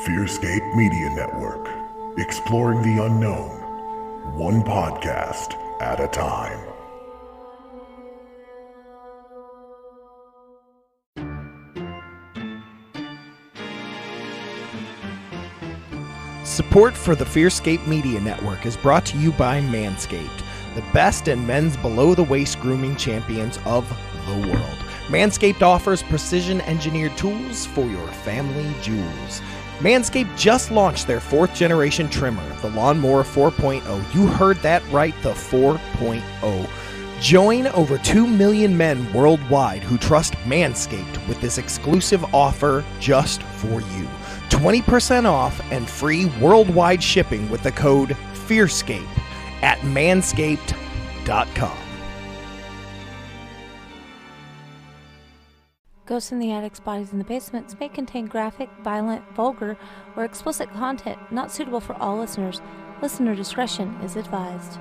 Fearscape Media Network, exploring the unknown, one podcast at a time. Support for the Fearscape Media Network is brought to you by Manscaped, the best in men's below-the-waist grooming champions of the world. Manscaped offers precision-engineered tools for your family jewels. Manscaped just launched their 4th-generation trimmer, the Lawnmower 4.0. You heard that right, the 4.0. Join over 2 million men worldwide who trust Manscaped with this exclusive offer just for you. 20% off and free worldwide shipping with the code FEARSCAPE at manscaped.com. Ghosts in the Attics, Bodies in the Basements may contain graphic, violent, vulgar, or explicit content not suitable for all listeners. Listener discretion is advised.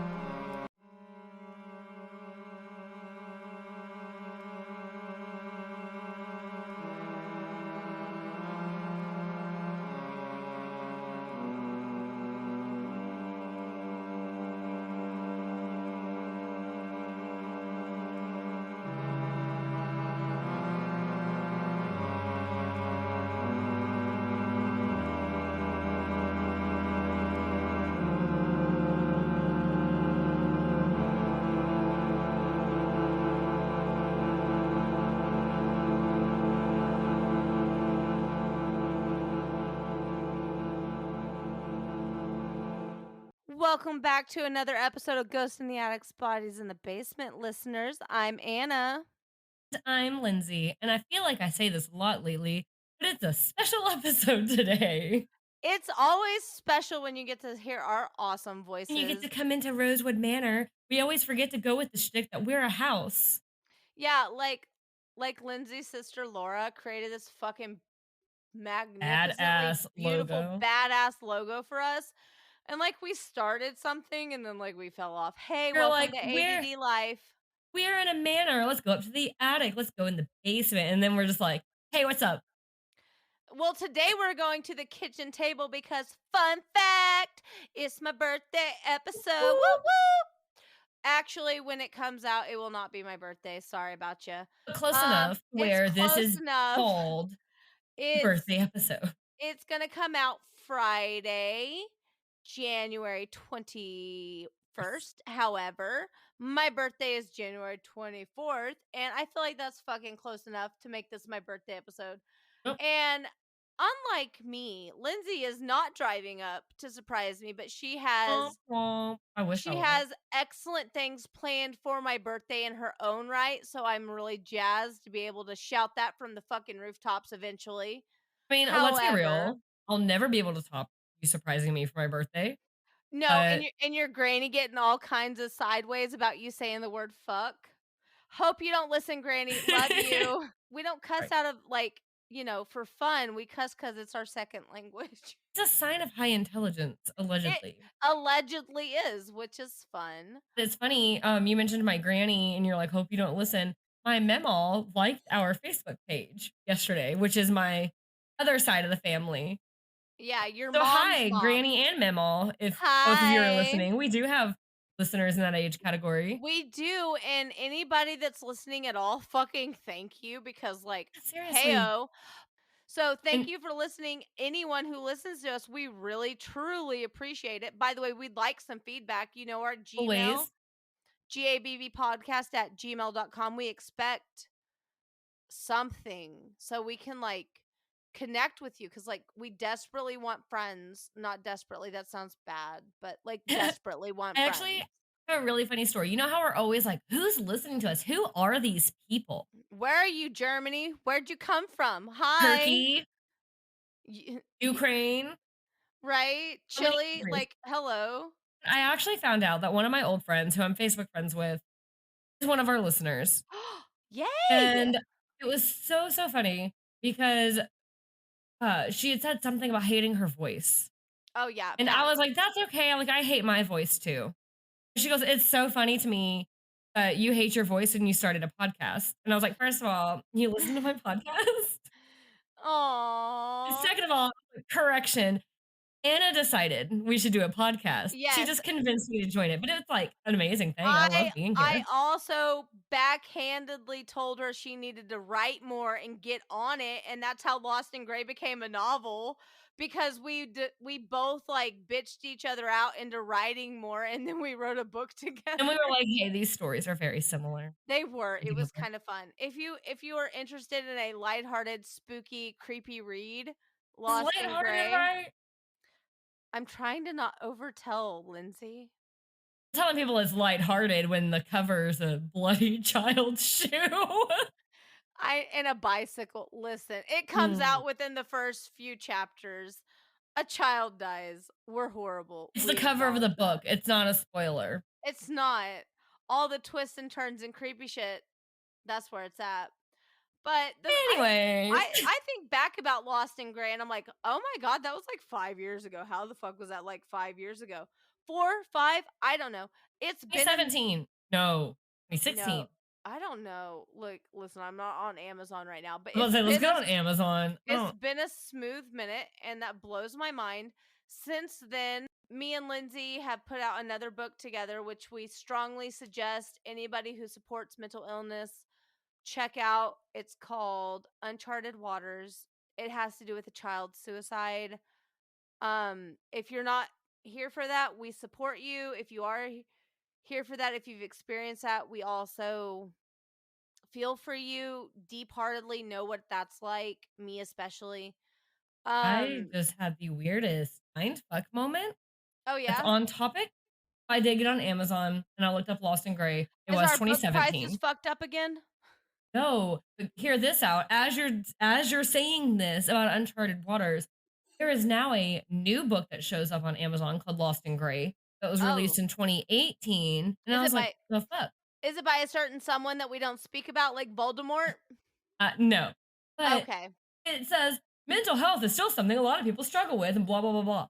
Welcome back to another episode of Ghosts in the Attics, Bodies in the Basement, listeners. I'm Anna. I'm Lindsey, and I feel like I say this a lot lately, but it's a special episode today. It's always special when you get to hear our awesome voices. And you get to come into Rosewood Manor. We always forget to go with the shtick that we're a house. Yeah, like Lindsey's sister Laura created this fucking magnificently Badass beautiful, logo. badass logo for us. And we started something and then we fell off. Hey, You're welcome like, to ADD life. We're in a manor. Let's go up to the attic. Let's go in the basement. And then we're just like, hey, what's up? Well, today we're going to the kitchen table because, fun fact, it's my birthday episode. Woo woo! Actually, when it comes out, it will not be my birthday. Sorry about you. Close enough where this is called birthday episode. It's going to come out Friday, January 21st. However, my birthday is January 24th, and I feel like that's fucking close enough to make this my birthday episode. Oh. And unlike me, Lindsey is not driving up to surprise me, but she has has excellent things planned for my birthday in her own right, so I'm really jazzed to be able to shout that from the fucking rooftops eventually. I mean, let's be real. I'll never be able to top you surprising me for my birthday. No, and your granny getting all kinds of sideways about you saying the word fuck. Hope you don't listen, Granny. Love you. We don't cuss out of for fun. We cuss because it's our second language. It's a sign of high intelligence, allegedly. It allegedly is, which is fun. It's funny. You mentioned my granny, and you're like, hope you don't listen. My memaw liked our Facebook page yesterday, which is my other side of the family. Yeah, your so mom's hi, mom. Granny and memaw. If both of you are listening, we do have listeners in that age category. We do, and anybody that's listening at all, fucking thank you, because seriously. Heyo. So thank you for listening. Anyone who listens to us, we really, truly appreciate it. By the way, we'd like some feedback. You know, our Gmail, gabbpodcast@gmail.com. We expect something so we can connect with you, because we desperately want friends. Not desperately, that sounds bad, but desperately want friends. Actually, I have a really funny story. You know how we're always like, who's listening to us? Who are these people? Where are you, Germany? Where'd you come from? Hi. Turkey. Ukraine. Right? Chile. Hello. I actually found out that one of my old friends, who I'm Facebook friends with, is one of our listeners. Yay! And it was so funny because she had said something about hating her voice. Oh, yeah. And I was like, that's okay. I hate my voice too. She goes, it's so funny to me that you hate your voice and you started a podcast. And I was like, first of all, you listen to my podcast? Aww. Second of all, correction. Anna decided we should do a podcast. She Yes. just convinced me to join it, but it's like an amazing thing. I love being here. I also backhandedly told her she needed to write more and get on it, and that's how Lost in Gray became a novel, because we both like bitched each other out into writing more, and then we wrote a book together. And we were like, hey, these stories are very similar. They were. It was kind of fun. If you are interested in a lighthearted, spooky, creepy read, Lost in Gray. Right? I'm trying to not overtell, Lindsay. Telling people it's lighthearted when the cover's a bloody child's shoe. And a bicycle. Listen, it comes out within the first few chapters. A child dies. We're horrible. It's the cover of the book. It's not a spoiler. It's not. All the twists and turns and creepy shit. That's where it's at. But anyway, I think back about Lost in Gray, and I'm like, oh my god, that was like 5 years ago. How the fuck was that like 5 years ago? 4, 5? I don't know. It's been 2017. No, 2016. No, I don't know. Look, listen, I'm not on Amazon right now, but let's go on Amazon. It's been a smooth minute, and that blows my mind. Since then, me and Lindsay have put out another book together, which we strongly suggest anybody who supports mental illness check out. It's called Uncharted Waters. It has to do with a child's suicide. If you're not here for that, we support you. If you are here for that, if you've experienced that, we also feel for you deep-heartedly, know what that's like, me especially. I just had the weirdest mindfuck moment. Oh yeah, it's on topic. I did get on Amazon and I looked up Lost in Gray. It was 2017. Book prices fucked up again? No, but hear this out. As you're saying this about Uncharted Waters, there is now a new book that shows up on Amazon called Lost in Gray that was released in 2018. And I was like, the fuck? Is it by a certain someone that we don't speak about, like Voldemort? No. But okay. It says mental health is still something a lot of people struggle with and blah, blah, blah, blah.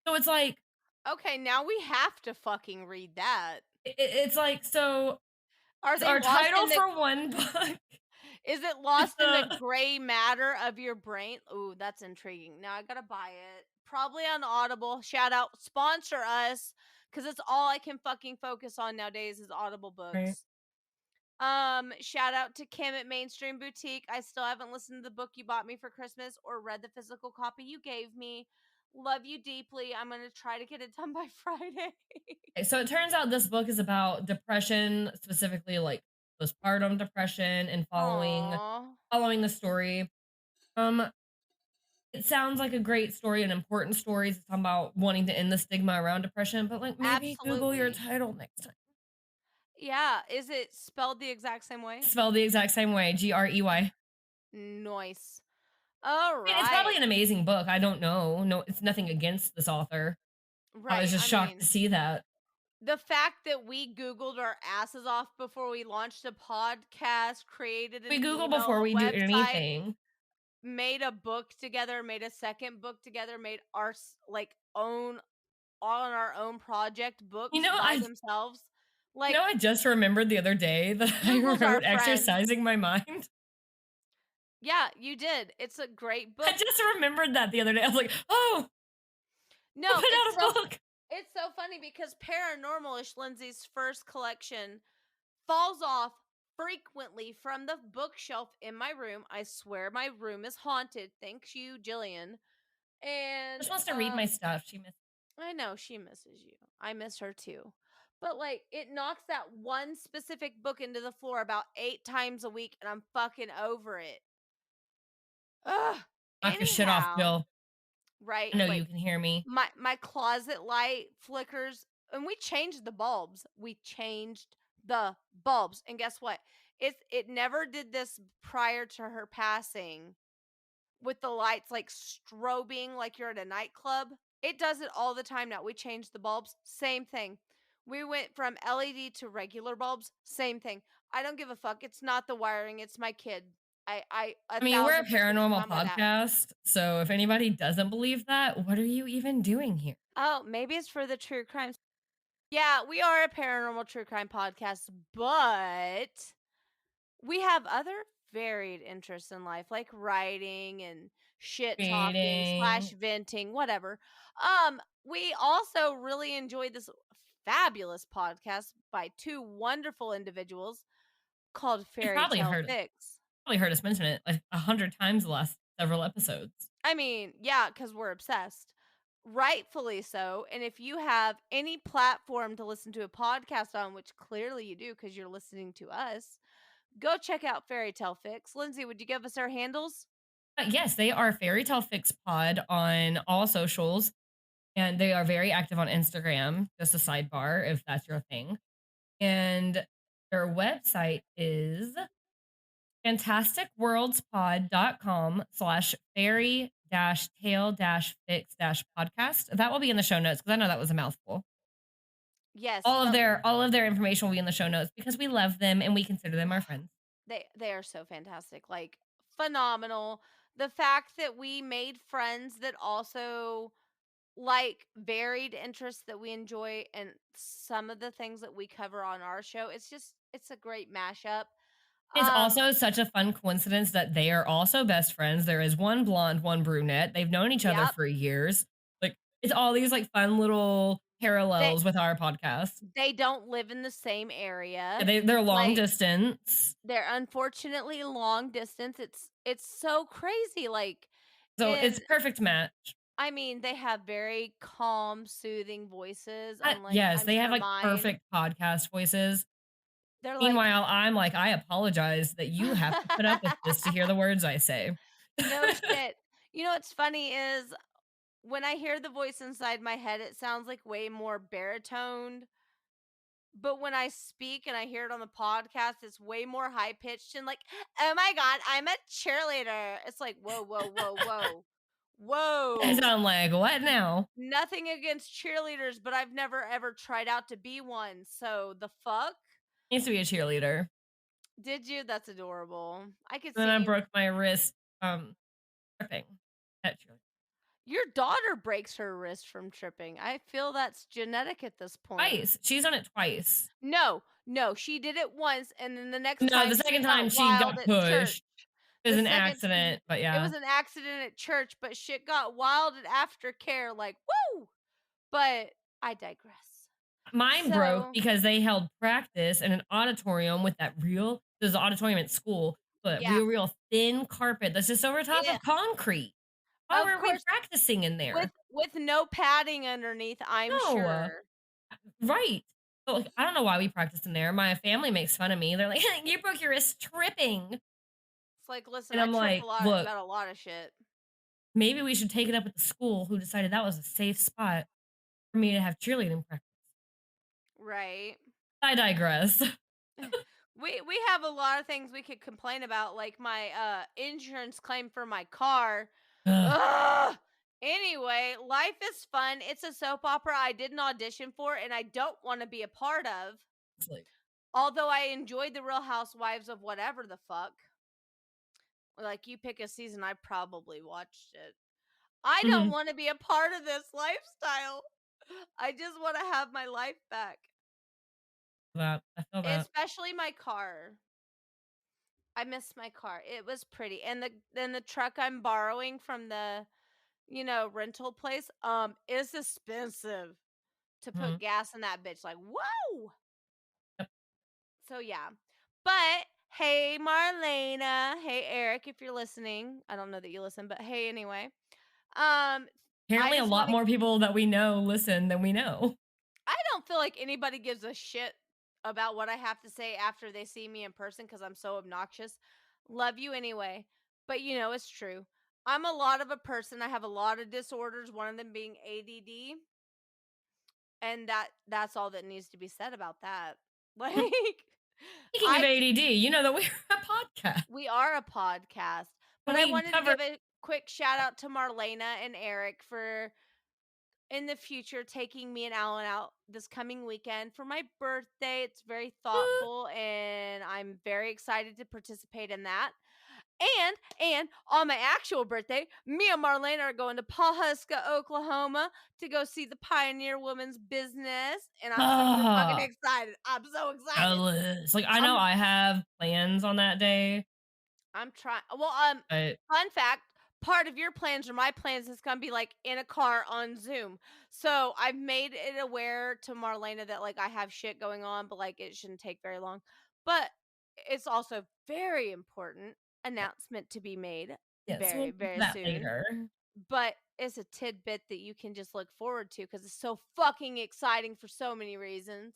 So it's like, okay, now we have to fucking read that. It's like, so are they our title for one book? Is it lost in the gray matter of your brain? Ooh, that's intriguing. Now I gotta buy it. Probably on Audible. Shout out, sponsor us, because it's all I can fucking focus on nowadays is Audible books. Right. Shout out to Kim at Mainstream Boutique. I still haven't listened to the book you bought me for Christmas or read the physical copy you gave me. Love you deeply. I'm going to try to get it done by Friday. So it turns out this book is about depression, specifically like postpartum depression, and following the story. It sounds like a great story, an important story. It's talking about wanting to end the stigma around depression, but like maybe Google your title next time. Yeah, is it spelled the exact same way? Spelled the exact same way, Grey. Nice. All right. I mean, it's probably an amazing book. I don't know. No, it's nothing against this author. Right. I was just shocked to see that. The fact that we Googled our asses off before we launched a podcast, created we Google before we do anything, made a book together, made a second book together, made our on our own project books by themselves. Like, I just remembered the other day that Google's I wrote exercising my mind. Yeah, you did. It's a great book. I just remembered that the other day. I was like, oh, no, it's out a book. It's so funny because Paranormalish, Lindsay's first collection, falls off frequently from the bookshelf in my room. I swear my room is haunted. Thanks you, Jillian. And she wants to read my stuff. She misses. I know she misses you. I miss her too. But like, it knocks that one specific book into the floor about 8 times a week, and I'm fucking over it. Ugh. Knock your shit off, Bill. Right. I know you can hear me. My closet light flickers, and we changed the bulbs. And guess what? It never did this prior to her passing with the lights like strobing like you're at a nightclub. It does it all the time now. We changed the bulbs. Same thing. We went from LED to regular bulbs. Same thing. I don't give a fuck. It's not the wiring. It's my kid. I mean, we're a paranormal podcast, so if anybody doesn't believe that, what are you even doing here? Oh, maybe it's for the true crime. Yeah, we are a paranormal true crime podcast, but we have other varied interests in life, like writing and shit talking / venting, whatever. We also really enjoyed this fabulous podcast by two wonderful individuals called You Fairy Tale Fix. probably heard us mention it like 100 times the last several episodes. I mean, yeah, because we're obsessed. Rightfully so. And if you have any platform to listen to a podcast on, which clearly you do because you're listening to us, go check out Fairy Tale Fix. Lindsey, would you give us our handles? Yes, they are Fairy Tale Fix Pod on all socials, and they are very active on Instagram. Just a sidebar, if that's your thing. And their website is fantasticworldspod.com/fairy-tale-fix-podcast. That will be in the show notes because I know that was a mouthful. Yes. All of their information will be in the show notes because we love them and we consider them our friends. They are so fantastic. Like, phenomenal. The fact that we made friends that also like varied interests that we enjoy and some of the things that we cover on our show, it's a great mashup. It's also such a fun coincidence that they are also best friends. There is one blonde, one brunette. They've known each other for years. Like, it's all these like fun little parallels with our podcast. They don't live in the same area. Yeah, they're long distance. They're unfortunately long distance. It's so crazy. Like, so it's a perfect match. I mean, they have very calm, soothing voices. Yes, they have like perfect podcast voices. Meanwhile, I'm like, I apologize that you have to put up with this to hear the words I say. No shit. You know what's funny is when I hear the voice inside my head, it sounds like way more baritoned. But when I speak and I hear it on the podcast, it's way more high pitched and like, oh my God, I'm a cheerleader. It's like, whoa, whoa, whoa, whoa. Whoa. I sound like, what now? Nothing against cheerleaders, but I've never ever tried out to be one. So the fuck? I used to be a cheerleader. Did you? That's adorable. I could see. Then I broke my wrist tripping at cheerleading. Your daughter breaks her wrist from tripping. I feel that's genetic at this point. Twice. She's done it twice. No, she did it once, and then the next time. No, the second time she got pushed. It was an accident, but yeah. It was an accident at church, but shit got wild at aftercare, like, woo! But I digress. Mine broke because they held practice in an auditorium with there's an auditorium at school, but real thin carpet that's just over top of concrete. Why were we practicing in there? With no padding underneath, I'm sure. Right. So, like, I don't know why we practiced in there. My family makes fun of me. They're like, you broke your wrist tripping. It's like, listen, and I'm like, about a lot of shit. Maybe we should take it up with the school who decided that was a safe spot for me to have cheerleading practice. Right. I digress. We have a lot of things we could complain about, like my insurance claim for my car. Ugh. Anyway, life is fun. It's a soap opera I didn't audition for and I don't want to be a part of. Although I enjoyed the Real Housewives of whatever the fuck. Like, you pick a season, I probably watched it. I don't want to be a part of this lifestyle. I just want to have my life back. I feel that. Especially my car. I miss my car. It was pretty. And the truck I'm borrowing from the, rental place, is expensive to put gas in that bitch. Like, whoa. Yep. So yeah. But hey, Marlena. Hey, Eric, if you're listening. I don't know that you listen, but hey, anyway. Apparently a lot more people that we know listen than we know. I don't feel like anybody gives a shit about what I have to say after they see me in person because I'm so obnoxious. Love you anyway. But it's true. I'm a lot of a person. I have a lot of disorders, one of them being ADD. And that's all that needs to be said about that. Like, speaking of ADD, you know that we're a podcast. We are a podcast. But I wanted to give a quick shout out to Marlena and Eric for in the future taking me and Alan out this coming weekend for my birthday. It's very thoughtful and I'm very excited to participate in that. And on my actual birthday, me and Marlena are going to Pawhuska, Oklahoma to go see the Pioneer Women's Business. And I'm super fucking excited. I'm so excited. Like, I know I have plans on that day. I'm trying. But Fun fact, part of your plans or my plans is gonna be like in a car on Zoom. So I've made it aware to Marlena that like I have shit going on, but like it shouldn't take very long. But it's also very important announcement to be made yes, we'll very, get to very that soon. later. But it's a tidbit that you can just look forward to because it's so fucking exciting for so many reasons.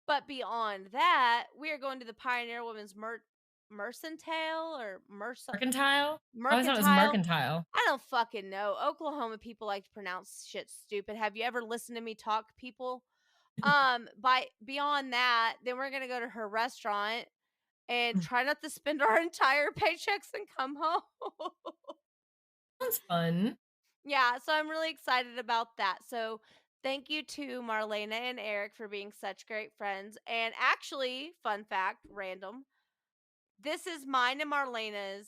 But beyond that, we are going to the Pioneer Women's Mercantile or Mercantile? I always thought it was Mercantile. mercantile. I don't fucking know. Oklahoma people like to pronounce shit stupid. Have you ever listened to me talk, people? By beyond that, then we're gonna go to her restaurant and try not to spend our entire paychecks and come home. Sounds fun. Yeah, so I'm really excited about that. So thank you to Marlena and Eric for being such great friends. And actually, fun fact, random, this is mine and Marlena's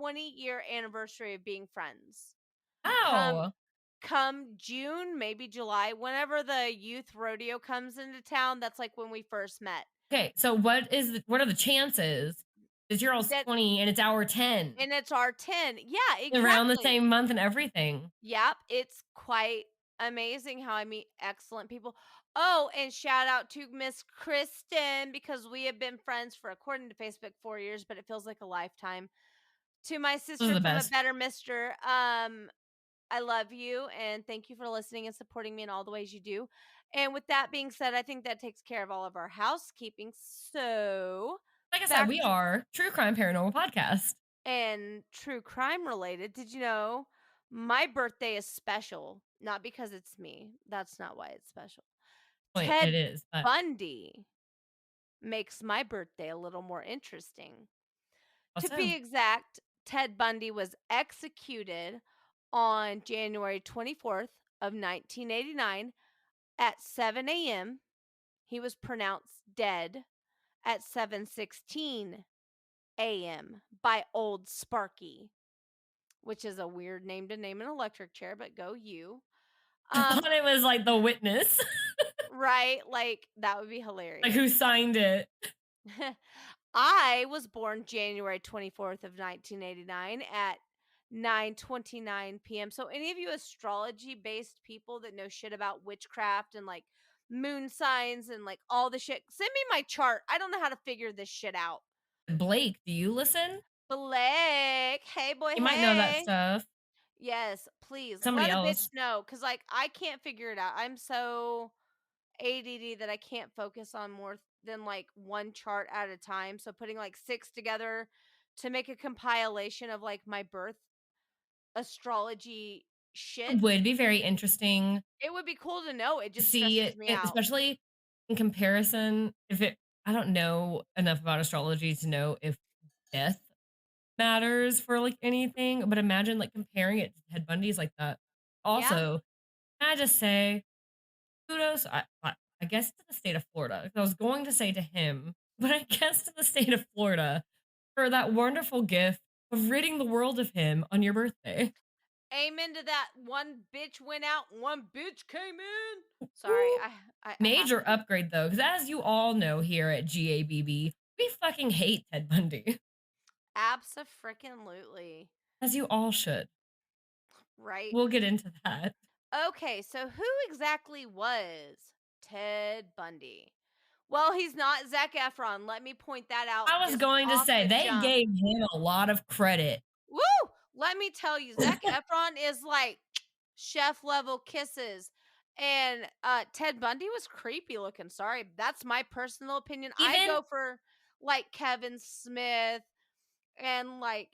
20-year anniversary of being friends. Come Wow. come June, maybe July, whenever the youth rodeo comes into town, that's like when we first met. Okay, so what are the chances that you're all That 20 and it's our 10? and it's our 10. Yeah, Around the exactly. same month and everything. Yep, it's quite amazing how I meet excellent people. Oh, and shout out to Miss Kristen because we have been friends for, according to Facebook, 4 years, but it feels like a lifetime. To my Those are sister the from a best. better mister, I love you and thank you for listening and supporting me in all the ways you do. And with that being said, I think that takes care of all of our housekeeping. So Like I said, back we to are True Crime Paranormal Podcast. and true crime related. Did you know my birthday is special? Not because it's me. That's not why it's special. Wait, it Ted is. But Bundy makes my birthday a little more interesting. To also, be exact, Ted Bundy was executed on January 24th of 1989 at 7 a.m. He was pronounced dead at 7:16 a.m. by Old Sparky, which is a weird name to name an electric chair, but go you. I thought it was like the witness. Right? Like that would be Like hilarious. who signed it. I was born January 24th of 1989 at 9:29 p.m. So any of you astrology based people that know shit about witchcraft and like moon signs and like all the shit, send me my chart. I don't know how to figure this shit out. Blake, do you listen? Blake, hey boy, You might know that hey. stuff. Yes, please Somebody let a bitch else. know because like I can't figure it out. I'm so ADD that I can't focus on more than like one chart at a time. So putting like 6 together to make a compilation of like my birth astrology shit, It would be very interesting it would be cool to know. It to just see stresses it, me out. especially in comparison. I don't know enough about astrology to know if death matters for like anything, but imagine like comparing it to Ted Bundy's like that. Yeah. Also, can I just say kudos? I guess to the state of Florida. I was going to say to him, but I guess to the state of Florida for that wonderful gift of ridding the world of him on your birthday. Amen to that. One bitch went out, one bitch came in. Sorry, I have Major to. upgrade though, because as you all know here at GABB, we fucking hate Ted Bundy, Abso-freaking-lutely. as you all should. Right. We'll get into that. Okay, so who exactly was Ted Bundy? Well, he's not Zac Efron. Let me point that out I was just going to off say the they jump. gave him a lot of credit. Woo! Let me tell you, Zac Efron is like chef level kisses. And Ted Bundy was creepy looking. Sorry, that's my personal opinion. I Even go for like Kevin Smith and like,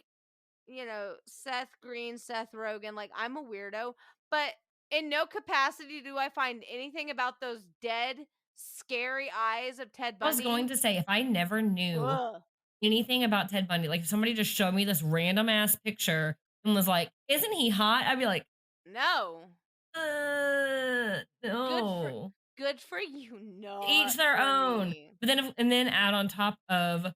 Seth Green, Seth Rogen. Like I'm a weirdo, but in no capacity do I find anything about those dead, scary eyes of Ted I was Bundy. going to say if I never knew Ugh. anything about Ted Bundy, like if somebody just showed me this random ass picture and was like, "Isn't he hot?" I'd be like, No. no." Good for you, not Each their for own. me. But then add on top of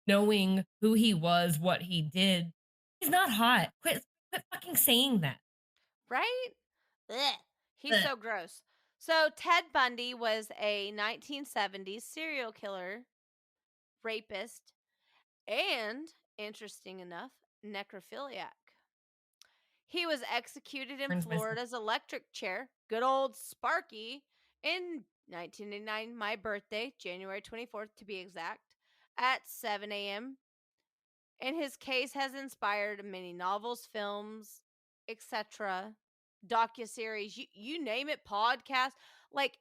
knowing who he was, what he did. He's not hot. Quit fucking saying that. Right? Ugh. He's Ugh. so gross. So Ted Bundy was a 1970s serial killer, rapist, and interesting enough, necrophiliac. He was executed in Burns myself. Florida's electric chair, good old Sparky, in 1989, my birthday, January 24th to be exact, at 7 a.m. And his case has inspired many novels, films, etc., docuseries, you name it, podcasts. Like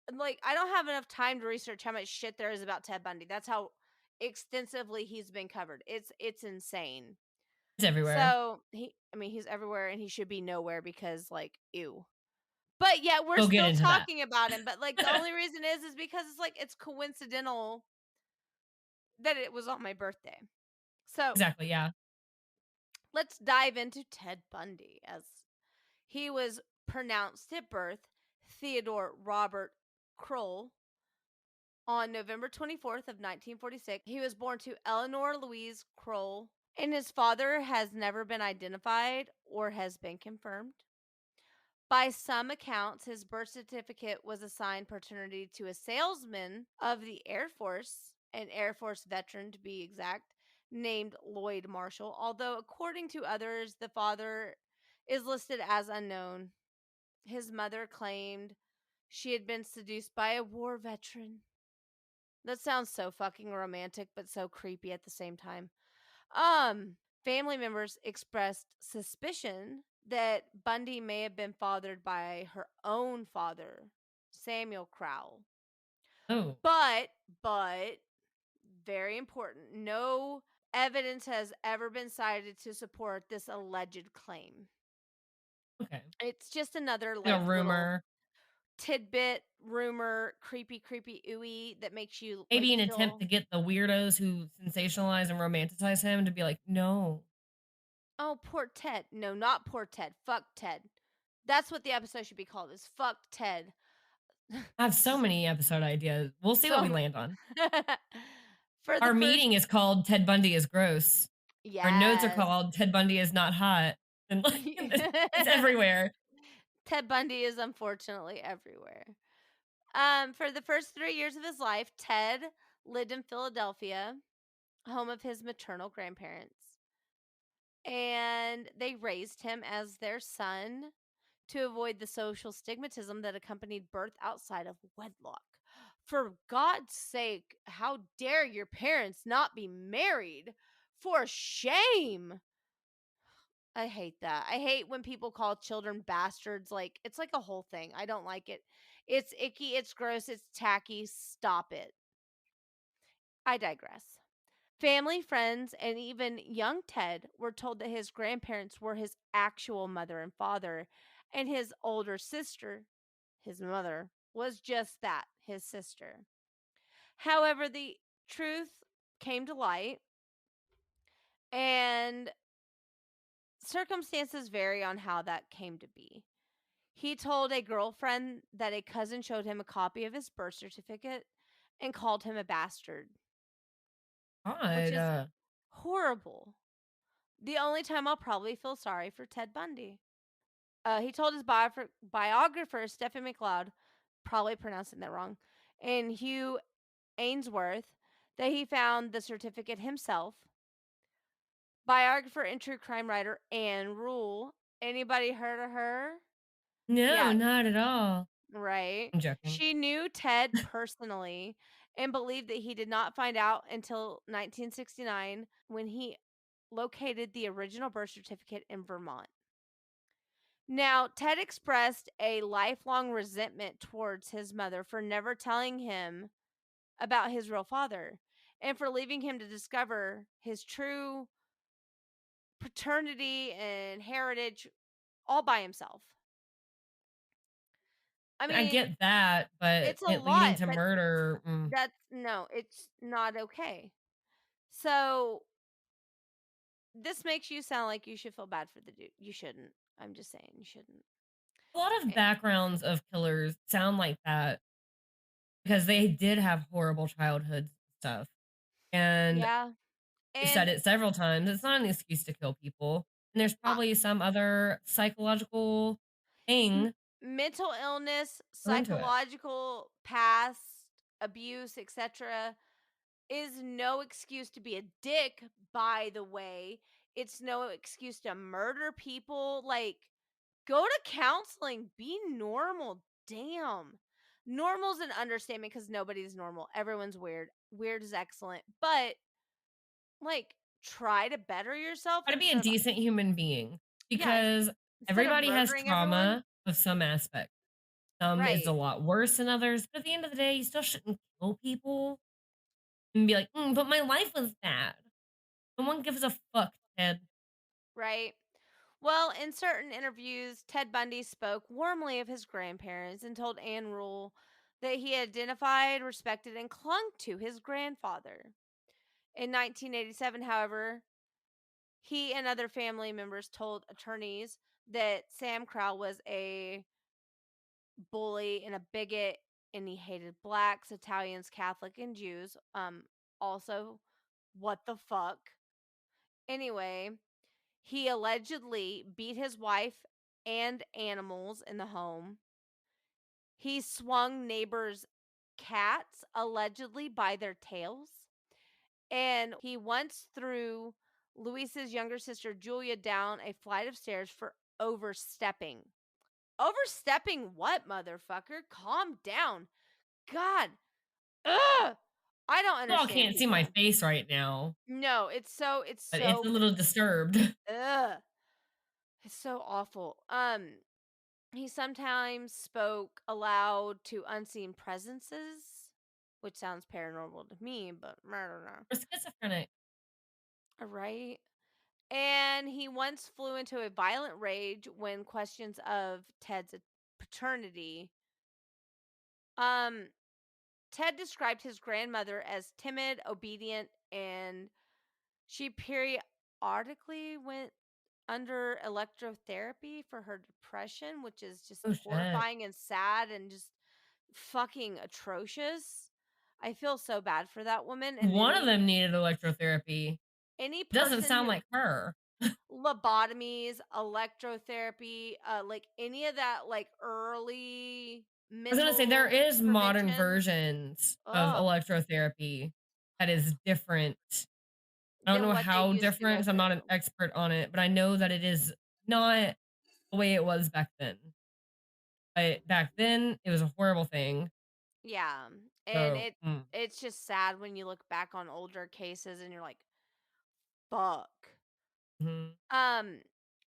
I don't have enough time to research how much shit there is about Ted Bundy. That's how extensively he's been covered. It's insane. It's everywhere. So he's everywhere, and he should be nowhere because, like, ew. But yeah, we're We'll get still into that. talking about him. But like, the only reason is because it's like it's coincidental that it was on my birthday. So Exactly, yeah. let's dive into Ted Bundy, as he was pronounced at birth Theodore Robert Kroll on November 24th of 1946. He was born to Eleanor Louise Kroll, and his father has never been identified or has been confirmed. By some accounts, his birth certificate was assigned paternity to a salesman of the Air Force, an Air Force veteran to be exact, named Lloyd Marshall, although according to others, the father is listed as unknown. His mother claimed she had been seduced by a war veteran. That sounds so fucking romantic, but so creepy at the same time. Family members expressed suspicion that Bundy may have been fathered by her own father, Samuel Crowell. Oh. But, very important, no evidence has ever been cited to support this alleged claim. Okay. It's just another a rumor, tidbit, rumor, creepy ooey that makes you maybe like, an attempt to get the weirdos who sensationalize and romanticize him to be like, no. Oh, poor Ted. No, not poor Ted. Fuck Ted. That's what the episode should be called, is Fuck Ted. I have so many episode ideas. We'll see what we land on. Our meeting is called Ted Bundy is gross. Yes. Our notes are called Ted Bundy is not hot. And like, it's everywhere. Ted Bundy is unfortunately everywhere. For the first 3 years of his life, Ted lived in Philadelphia, home of his maternal grandparents. And they raised him as their son to avoid the social stigmatism that accompanied birth outside of wedlock. For God's sake, how dare your parents not be married? For shame. I hate that. I hate when people call children bastards. Like, it's like a whole thing. I don't like it. It's icky, it's gross, it's tacky. Stop it. I digress. Family, friends, and even young Ted were told that his grandparents were his actual mother and father, and his older sister, his mother, was just that, his sister. However, the truth came to light, and circumstances vary on how that came to be. He told a girlfriend that a cousin showed him a copy of his birth certificate and called him a bastard. Which is horrible. The only time I'll probably feel sorry for Ted Bundy. He told his biographer, Stephen McLeod, probably pronouncing that wrong, and Hugh Ainsworth, that he found the certificate himself. Biographer and true crime writer Anne Rule. Anybody heard of her? No, not at all. Right. I'm joking. She knew Ted personally and believed that he did not find out until 1969 when he located the original birth certificate in Vermont. Now, Ted expressed a lifelong resentment towards his mother for never telling him about his real father and for leaving him to discover his true paternity and heritage all by himself. I mean, I get that, but it's a leading lot, to but murder. it's not okay. So this makes you sound like you should feel bad for the dude. You shouldn't. I'm just saying you shouldn't. A lot of backgrounds of killers sound like that because they did have horrible childhood stuff. And yeah, you've said it several times. It's not an excuse to kill people. And there's probably some other psychological thing. Mental illness, psychological past, abuse, etc. is no excuse to be a dick, by the way. It's no excuse to murder people. Like, go to counseling. Be normal. Damn. Normal's an understatement because nobody's normal. Everyone's weird. Weird is excellent. But, like, try to better yourself Try to be a instead of, decent human being yeah, because instead of everybody has murdering everyone. trauma of some aspect. Some is a Right. lot worse than others, but at the end of the day, you still shouldn't kill people and be like, but my life was bad. No one gives a fuck, Ted. Right. Well, in certain interviews, Ted Bundy spoke warmly of his grandparents and told Anne Rule that he identified, respected, and clung to his grandfather. In 1987, however, he and other family members told attorneys that Sam Crowell was a bully and a bigot, and he hated blacks, Italians, Catholic, and Jews. Also, what the fuck? Anyway, he allegedly beat his wife and animals in the home. He swung neighbors' cats allegedly by their tails. And he once threw Luis's younger sister Julia down a flight of stairs for overstepping. Overstepping what, motherfucker? Calm down. God. Ugh. I don't You all understand can't see my people. face right now, No, it's so but it's a little disturbed. ugh. It's so awful. He sometimes spoke aloud to unseen presences, which sounds paranormal to me, but I don't know. We're schizophrenic. Right? And he once flew into a violent rage when questions of Ted's paternity. Um, Ted described his grandmother as timid, obedient, and she periodically went under electrotherapy for her depression, which is just Oh shit. horrifying and sad and just fucking atrocious. I feel so bad for that woman and One of them needed electrotherapy. any Doesn't person sound who like her. lobotomies, electrotherapy, like any of that, like early I was gonna say there mental is modern intervention. versions of Oh, electrotherapy that is different. I don't than know what they how used to different go because I'm not an through. expert on it, but I know that it is not the way it was back then. But back then, it was a horrible thing. Yeah, and So, it's just sad when you look back on older cases and you're like, fuck. mhm. Um,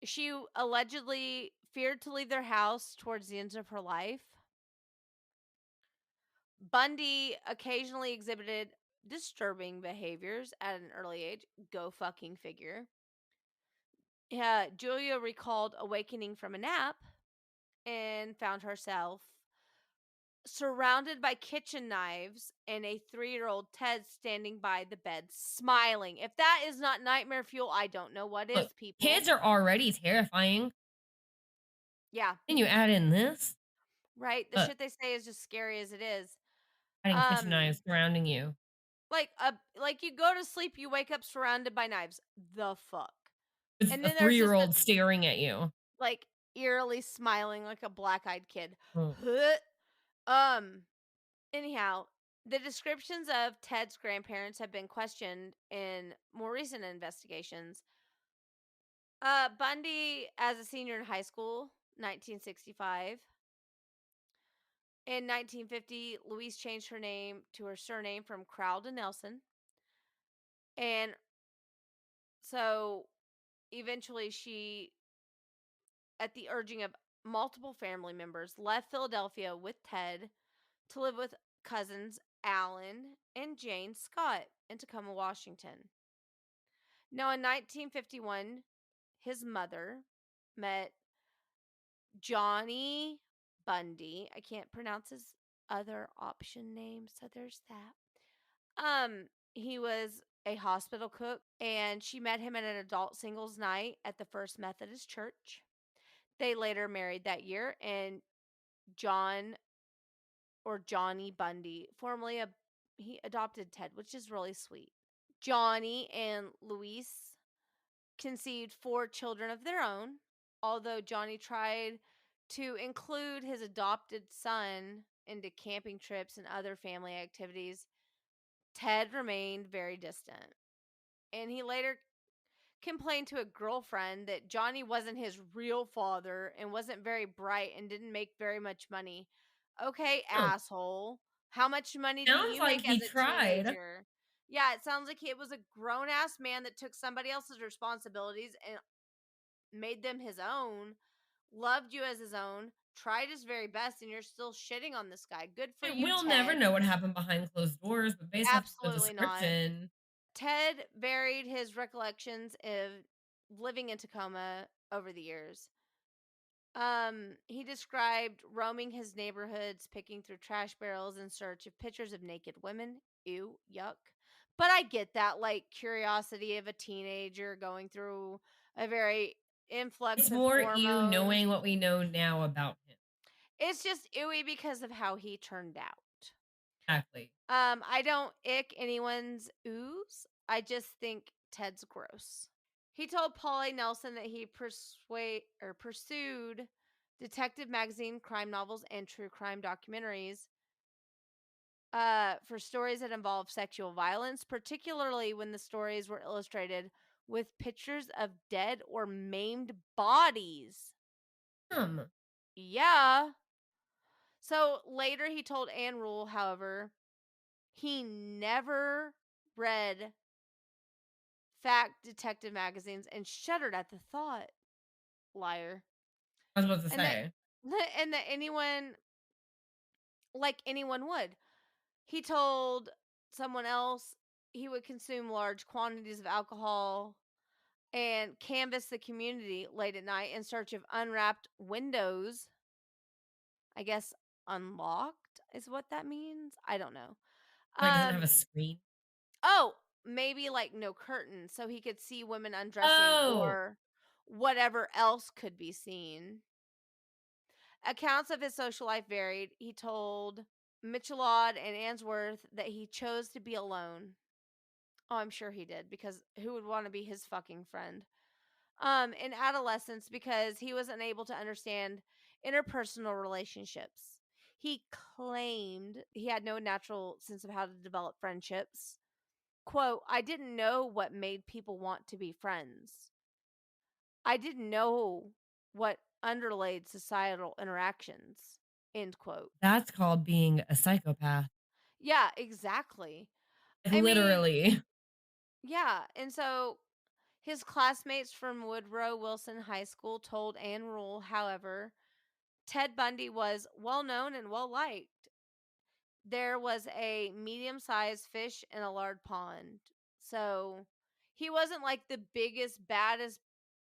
she allegedly feared to leave their house towards the end of her life. Bundy occasionally exhibited disturbing behaviors at an early age. Go fucking figure. Yeah, Julia recalled awakening from a nap and found herself surrounded by kitchen knives and a 3-year-old Ted standing by the bed smiling. If that is not nightmare fuel, I don't know what is, Look, people. kids are already terrifying. Yeah, Then you add in this, right. The but shit they say is just scary as it is. adding kitchen Um, knives surrounding you. like you go to sleep, you wake up surrounded by knives. The fuck. With And a then there's just a 3-year-old staring at you. like eerily smiling like a black-eyed kid. Mm. um Anyhow, the descriptions of Ted's grandparents have been questioned in more recent investigations. Bundy, as a senior in high school, 1965. In 1950, Louise changed her name to her surname from Crowell to Nelson. And so eventually she, at the urging of multiple family members, left Philadelphia with Ted to live with cousins Alan and Jane Scott in Tacoma, Washington. Now, in 1951, his mother met Johnny Bundy. I can't pronounce his other option name, so there's that. He was a hospital cook, and she met him at an adult singles night at the First Methodist Church. They later married that year, and John or Johnny Bundy he adopted Ted, which is really sweet. Johnny and Louise conceived 4 children of their own, although Johnny tried to include his adopted son into camping trips and other family activities. Ted remained very distant, and he later complained to a girlfriend that Johnny wasn't his real father and wasn't very bright and didn't make very much money. Okay, Oh, asshole. How much money do sounds you like make as he a tried. teenager? Yeah, it sounds like it was a grown ass man that took somebody else's responsibilities and made them his own, loved you as his own, tried his very best, and you're still shitting on this guy. Good for you, We'll never Ted. know what happened behind closed doors, but based off the Absolutely not. description, Ted varied his recollections of living in Tacoma over the years. He described roaming his neighborhoods, picking through trash barrels in search of pictures of naked women. Ew, yuck. But I get that, like, curiosity of a teenager going through a very influx it's of more you hormones. knowing what we know now about him. It's just ooey because of how he turned out. Exactly. I don't ick anyone's ooze. I just think Ted's gross. He told Paulie Nelson that he pursued detective magazine crime novels and true crime documentaries for stories that involve sexual violence, particularly when the stories were illustrated with pictures of dead or maimed bodies. Yeah. So later he told Ann Rule, however, he never read fact detective magazines and shuddered at the thought. Liar. I was about to And that say. and that anyone would. He told someone else he would consume large quantities of alcohol and canvass the community late at night in search of unwrapped windows. I guess unlocked is what that means. I don't know. Like, doesn't have Um a screen. oh, maybe like no curtains so he could see women undressing Oh, or whatever else could be seen. Accounts of his social life varied. He told Michelad and Answorth that he chose to be alone. Oh, I'm sure he did, because who would want to be his fucking friend? In adolescence, because he was unable to understand interpersonal relationships. He claimed he had no natural sense of how to develop friendships. Quote, I didn't know what made people want to be friends. I didn't know what underlaid societal interactions. End quote. that's called being a psychopath. Yeah, exactly. I mean, Literally. yeah. And so his classmates from Woodrow Wilson High School told Ann Rule, however, Ted Bundy was well known and well liked. There was a medium sized fish in a large pond. So he wasn't like the biggest, baddest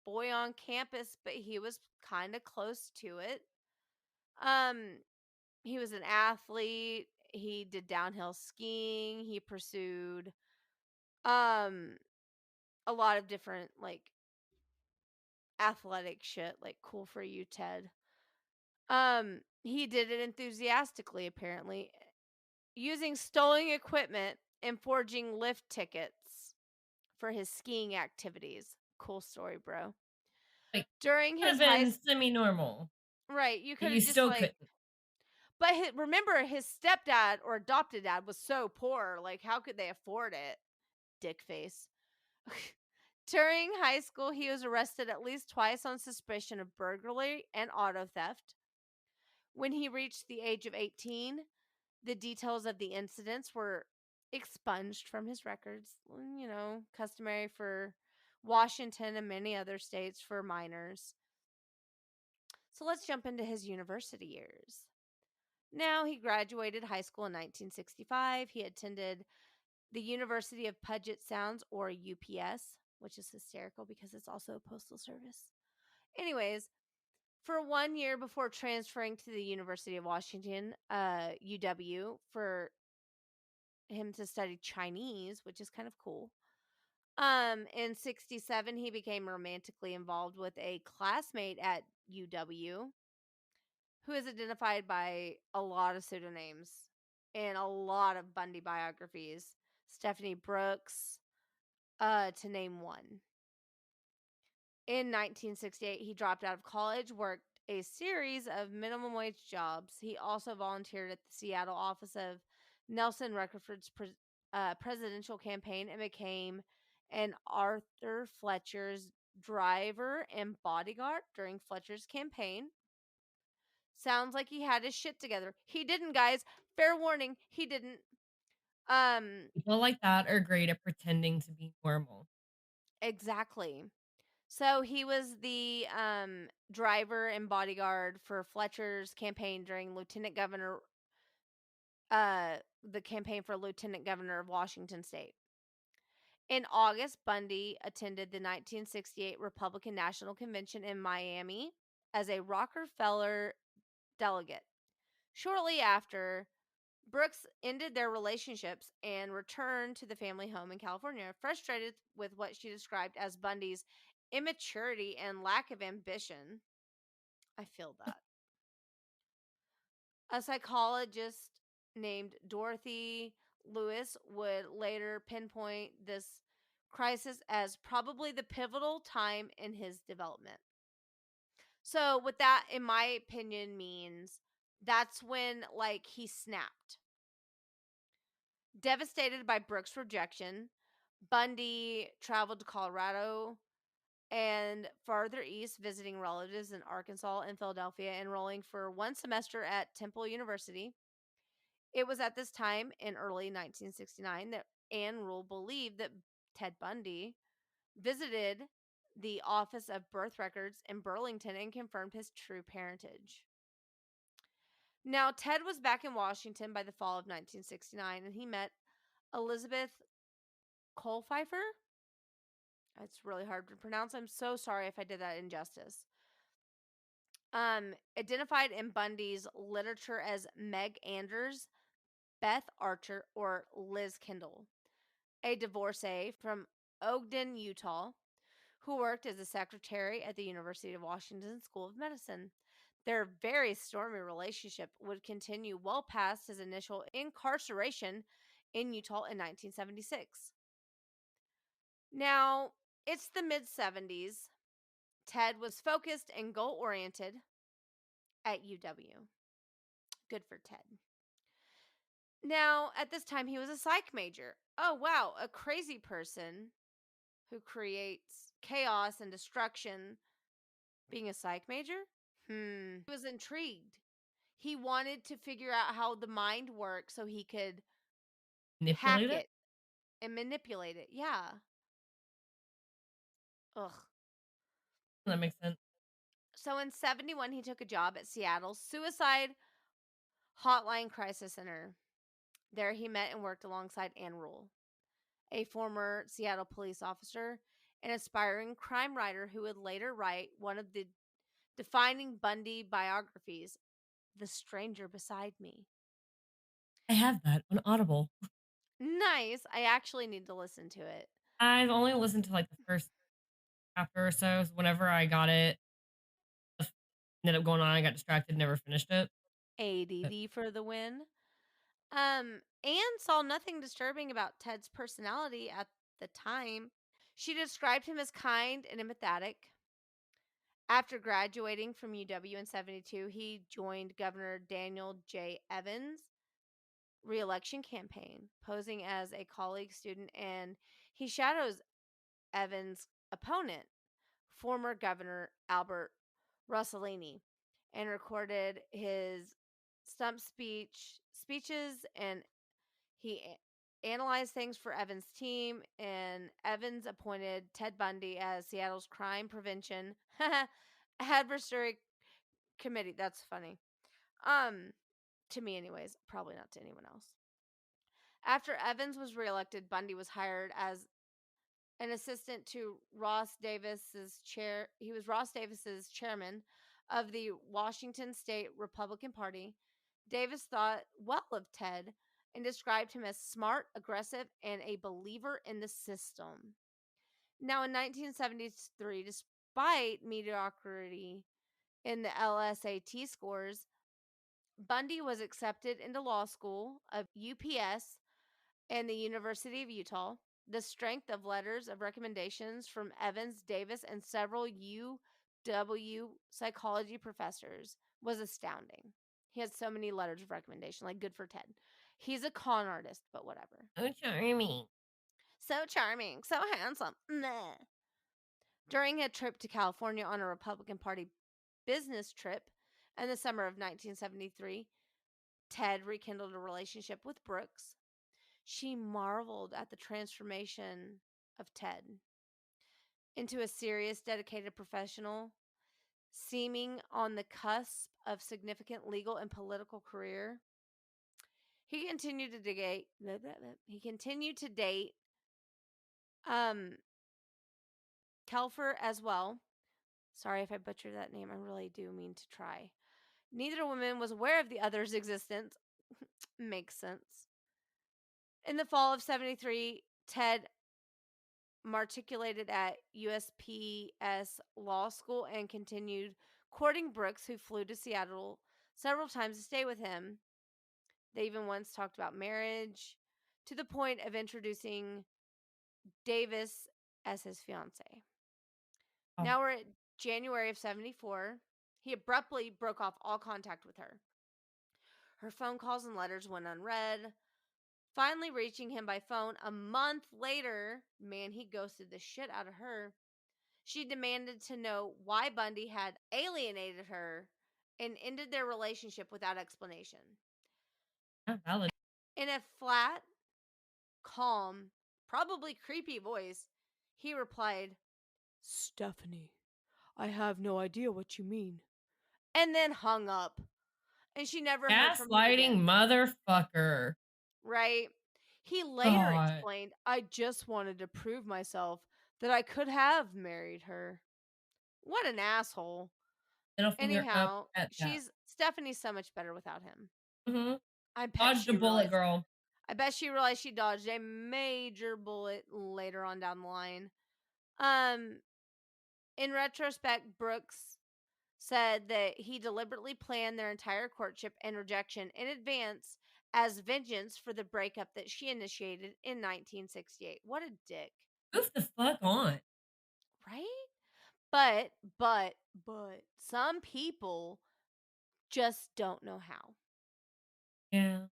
boy on campus, but he was kind of close to it. Um, he was an athlete. He did downhill skiing. He pursued um a lot of different like athletic shit, like cool for you, Ted. He did it enthusiastically, apparently, using stolen equipment and forging lift tickets for his skiing activities. Cool story, bro. Like, During could have his been semi-normal, right, you but could you have just still like, couldn't. but remember his stepdad or adopted dad was so poor. Like, how could they afford it? Dick face. During high school, he was arrested at least twice on suspicion of burglary and auto theft. When he reached the age of 18, the details of the incidents were expunged from his records, customary for Washington and many other states for minors. So let's jump into his university years. Now, he graduated high school in 1965. He attended the University of Puget Sounds, or UPS, which is hysterical because it's also a postal service. Anyways, for 1 year before transferring to the University of Washington, UW, for him to study Chinese, which is kind of cool. In 67, he became romantically involved with a classmate at UW who is identified by a lot of pseudonyms and a lot of Bundy biographies. Stephanie Brooks, to name one. In 1968, he dropped out of college, worked a series of minimum wage jobs. He also volunteered at the Seattle office of Nelson Rutherford's presidential campaign and became an Arthur Fletcher's driver and bodyguard during Fletcher's campaign. Sounds like he had his shit together. He didn't, guys. Fair warning, he didn't. People like that are great at pretending to be normal. Exactly. So he was the driver and bodyguard for Fletcher's campaign during the campaign for lieutenant governor of Washington State. In August, Bundy attended the 1968 Republican National Convention in Miami as a Rockefeller delegate. Shortly after, Brooks ended their relationships and returned to the family home in California, frustrated with what she described as Bundy's immaturity and lack of ambition. I feel that. A psychologist named Dorothy Lewis would later pinpoint this crisis as probably the pivotal time in his development. So, what that, in my opinion, means that's when, like, he snapped. Devastated by Brooks' rejection, Bundy traveled to Colorado and farther east, visiting relatives in Arkansas and Philadelphia, enrolling for one semester at Temple University. It was at this time in early 1969 that Ann Rule believed that Ted Bundy visited the Office of Birth Records in Burlington and confirmed his true parentage. Now, Ted was back in Washington by the fall of 1969, and he met Elizabeth Kohlpfeifer. It's really hard to pronounce. I'm so sorry if I did that injustice. Identified in Bundy's literature as Meg Anders, Beth Archer, or Liz Kendall, a divorcee from Ogden, Utah, who worked as a secretary at the University of Washington School of Medicine. Their very stormy relationship would continue well past his initial incarceration in Utah in 1976. Now, it's the mid 70s. Ted was focused and goal oriented at UW. Good for Ted. Now, at this time, he was a psych major. Oh, wow, a crazy person who creates chaos and destruction being a psych major? He was intrigued. He wanted to figure out how the mind works so he could hack Manipulate it? it and manipulate it. Yeah. Ugh. That makes sense. So in 71, he took a job at Seattle's Suicide Hotline Crisis Center. There he met and worked alongside Ann Rule, a former Seattle police officer, an aspiring crime writer who would later write one of the defining Bundy biographies, The Stranger Beside Me. I have that on Audible. Nice. I actually need to listen to it. I've only listened to like the first chapter or so. Whenever I got it, ended up going on. I got distracted, never finished it. ADD for the win. Anne saw nothing disturbing about Ted's personality at the time. She described him as kind and empathetic. After graduating from UW in 72, he joined Governor Daniel J. Evans' re-election campaign, posing as a colleague student, and he shadows Evans' opponent, former Governor Albert Rossellini, and recorded his stump speeches, and he analyzed things for Evans' team, and Evans appointed Ted Bundy as Seattle's crime prevention adversary committee. That's funny. To me anyways, probably not to anyone else. After Evans was reelected, Bundy was hired as an assistant to Ross Davis's chair. He was Ross Davis's chairman of the Washington State Republican Party. Davis thought well of Ted and described him as smart, aggressive, and a believer in the system. Now, in 1973, despite mediocrity in the LSAT scores, Bundy was accepted into law school of UPS and the University of Utah. The strength of letters of recommendations from Evans, Davis, and several UW psychology professors was astounding. He had so many letters of recommendation, like good for Ted. He's a con artist, but whatever. Oh, charming. So charming, so handsome. Meh. During a trip to California on a Republican Party business trip in the summer of 1973, Ted rekindled a relationship with Brooks. She marveled at the transformation of Ted into a serious, dedicated professional, seeming on the cusp of significant legal and political career. He continued to date. He continued to date Kelfer as well. Sorry if I butchered that name. I really do mean to try. Neither woman was aware of the other's existence. Makes sense. In the fall of 73, Ted matriculated at USPS Law School and continued courting Brooks, who flew to Seattle several times to stay with him. They even once talked about marriage, to the point of introducing Davis as his fiance. Oh. Now we're at January of 74. He abruptly broke off all contact with her. Her phone calls and letters went unread. Finally reaching him by phone a month later, man, he ghosted the shit out of her. She demanded to know why Bundy had alienated her and ended their relationship without explanation. Valid. In a flat, calm, probably creepy voice, he replied, "Stephanie, I have no idea what you mean," and then hung up. And she never heard from him Gaslighting again. motherfucker. Right? He later explained, "I just wanted to prove myself that I could have married her." What an asshole. Anyhow, Stephanie's so much better without him. Mm-hmm. I bet Dodged a bullet, girl. I bet she realized she dodged a major bullet later on down the line. In retrospect, Brooks said that he deliberately planned their entire courtship and rejection in advance as vengeance for the breakup that she initiated in 1968. What a dick. Move the fuck on. Right? But some people just don't know how. Yeah.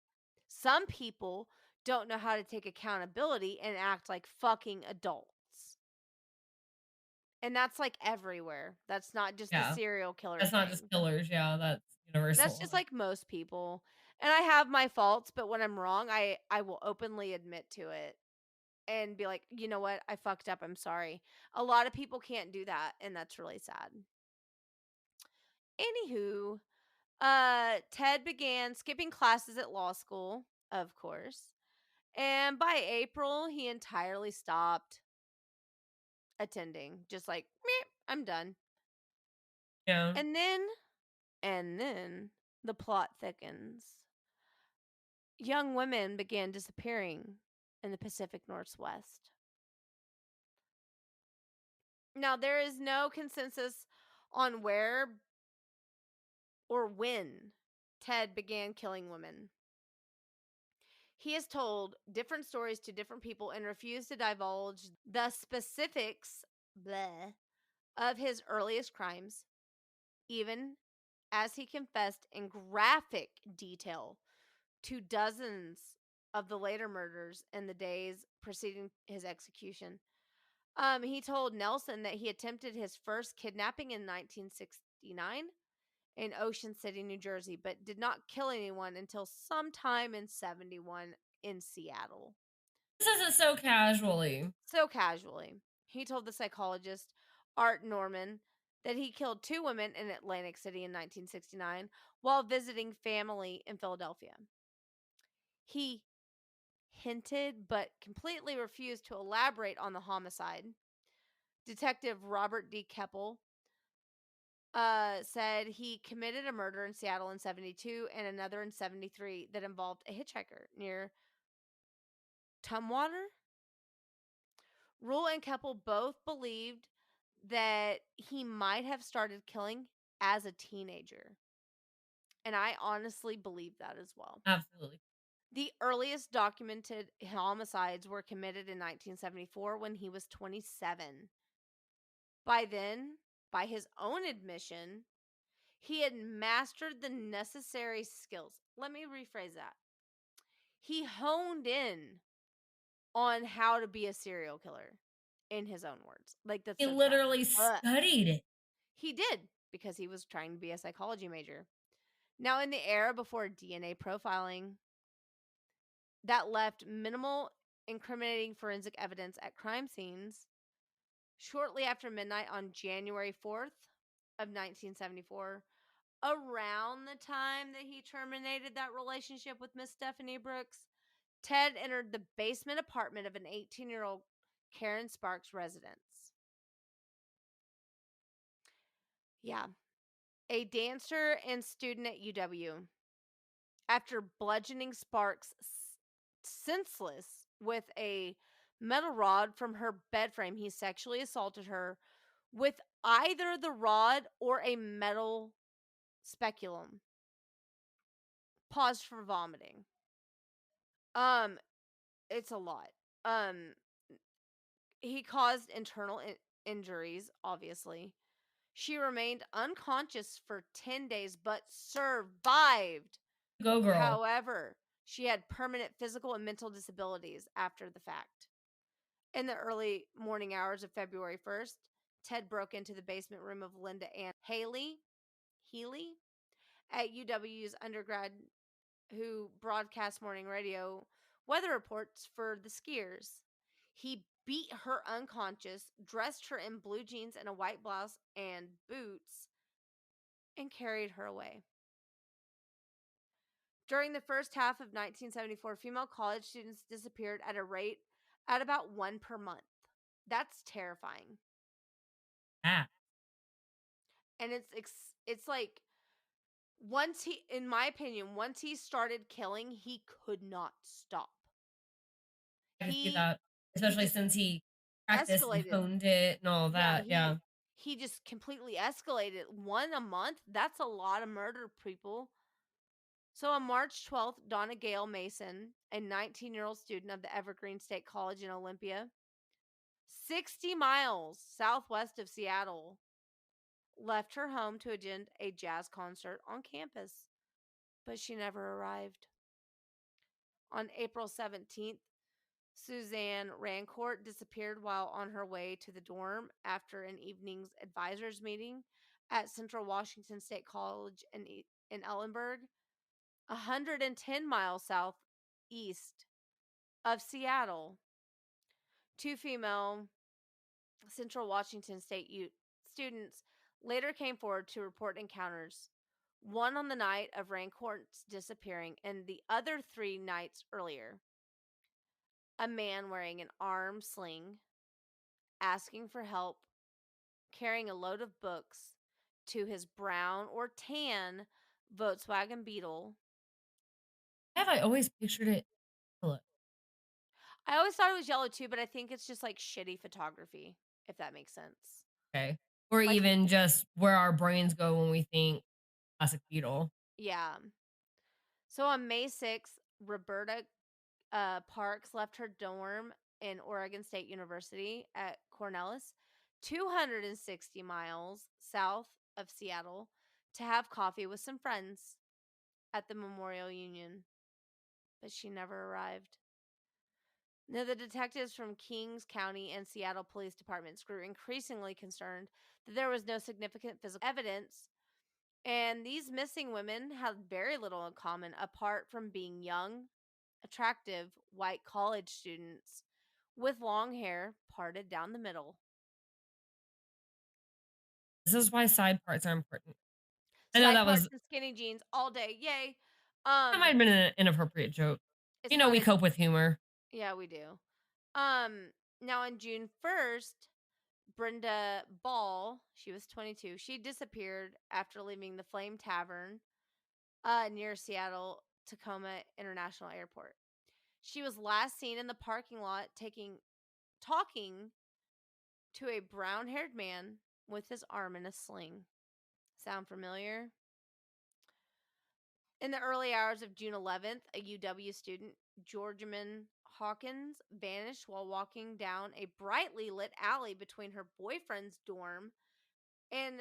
Some people don't know how to take accountability and act like fucking adults. And that's like everywhere. That's not just a serial killer. That's not just killers. Yeah, that's universal. That's just like most people. And I have my faults, but when I'm wrong, I will openly admit to it and be like, you know what? I fucked up. I'm sorry. A lot of people can't do that, and that's really sad. Anywho, Ted began skipping classes at law school, of course. And by April, he entirely stopped attending. Just like, meh, I'm done. Yeah. And then the plot thickens. Young women began disappearing in the Pacific Northwest. Now, there is no consensus on where or when Ted began killing women. He has told different stories to different people and refused to divulge the specifics of his earliest crimes, even as he confessed in graphic detail to dozens of the later murders in the days preceding his execution. He told Nelson that he attempted his first kidnapping in 1969 in Ocean City, New Jersey, but did not kill anyone until sometime in 71 in Seattle. This isn't so casually. So casually. He told the psychologist, Art Norman, that he killed 2 women in Atlantic City in 1969 while visiting family in Philadelphia. He hinted but completely refused to elaborate on the homicide. Detective Robert D. Campbell said he committed a murder in Seattle in 72 and another in 73 that involved a hitchhiker near Tumwater. Rule and Keppel both believed that he might have started killing as a teenager. And I honestly believe that as well. Absolutely. The earliest documented homicides were committed in 1974 when he was 27. By then, by his own admission, he had mastered the necessary skills. Let me rephrase that. he honed in on how to be a serial killer, in his own words. Like, that's He so literally tragic. studied it. He did, because he was trying to be a psychology major. Now, in the era before DNA profiling that left minimal incriminating forensic evidence at crime scenes, shortly after midnight on January 4th of 1974, around the time that he terminated that relationship with Miss Stephanie Brooks, Ted entered the basement apartment of an 18-year-old Karen Sparks residence. Yeah. A dancer and student at UW. After bludgeoning Sparks senseless with a metal rod from her bed frame, he sexually assaulted her with either the rod or a metal speculum. Pause for vomiting. It's a lot. He caused internal injuries, obviously. She remained unconscious for 10 days but survived. Go, girl. However, she had permanent physical and mental disabilities after the fact. In the early morning hours of February 1st, Ted broke into the basement room of Linda Ann Healy at UW's undergrad, who broadcast morning radio weather reports for the skiers. He beat her unconscious, dressed her in blue jeans and a white blouse and boots, and carried her away. During the first half of 1974, female college students disappeared at a rate at about one per month. That's terrifying. Ah. And it's like, once he, in my opinion, once he started killing, he could not stop. I can see that, especially since he practiced and escalated. honed it and all that. Yeah. He just completely escalated. One a month? That's a lot of murder, people. So on March 12th, Donna Gale Mason, a 19-year-old student of the Evergreen State College in Olympia, 60 miles southwest of Seattle, left her home to attend a jazz concert on campus, but she never arrived. On April 17th, Suzanne Rancourt disappeared while on her way to the dorm after an evening's advisors meeting at Central Washington State College in Ellenburg, 110 miles southeast of Seattle. Two female Central Washington State students later came forward to report encounters, one on the night of Rancourt's disappearing and the other 3 nights earlier. A man wearing an arm sling, asking for help, carrying a load of books to his brown or tan Volkswagen Beetle. Have I always pictured it? Look. I always thought it was yellow too, but I think it's just like shitty photography, if that makes sense. Okay. Or like, even just where our brains go when we think classic Beetle. Yeah. So on May 6th, Roberta Parks left her dorm in Oregon State University at Cornelius, 260 miles south of Seattle, to have coffee with some friends at the Memorial Union. But she never arrived. Now, the detectives from Kings County and Seattle Police Departments grew increasingly concerned that there was no significant physical evidence, and these missing women had very little in common apart from being young, attractive white college students with long hair parted down the middle. This is why side parts are important. I know that was skinny jeans all day. Yay. That might have been an inappropriate joke. You know, we cope with humor. Yeah, we do. Now on June 1st, Brenda Ball, she was 22. She disappeared after leaving the Flame Tavern near Seattle Tacoma International Airport. She was last seen in the parking lot talking to a brown-haired man with his arm in a sling. Sound familiar? In the early hours of June 11th, a UW student, Georgiman Hawkins, vanished while walking down a brightly lit alley between her boyfriend's dorm and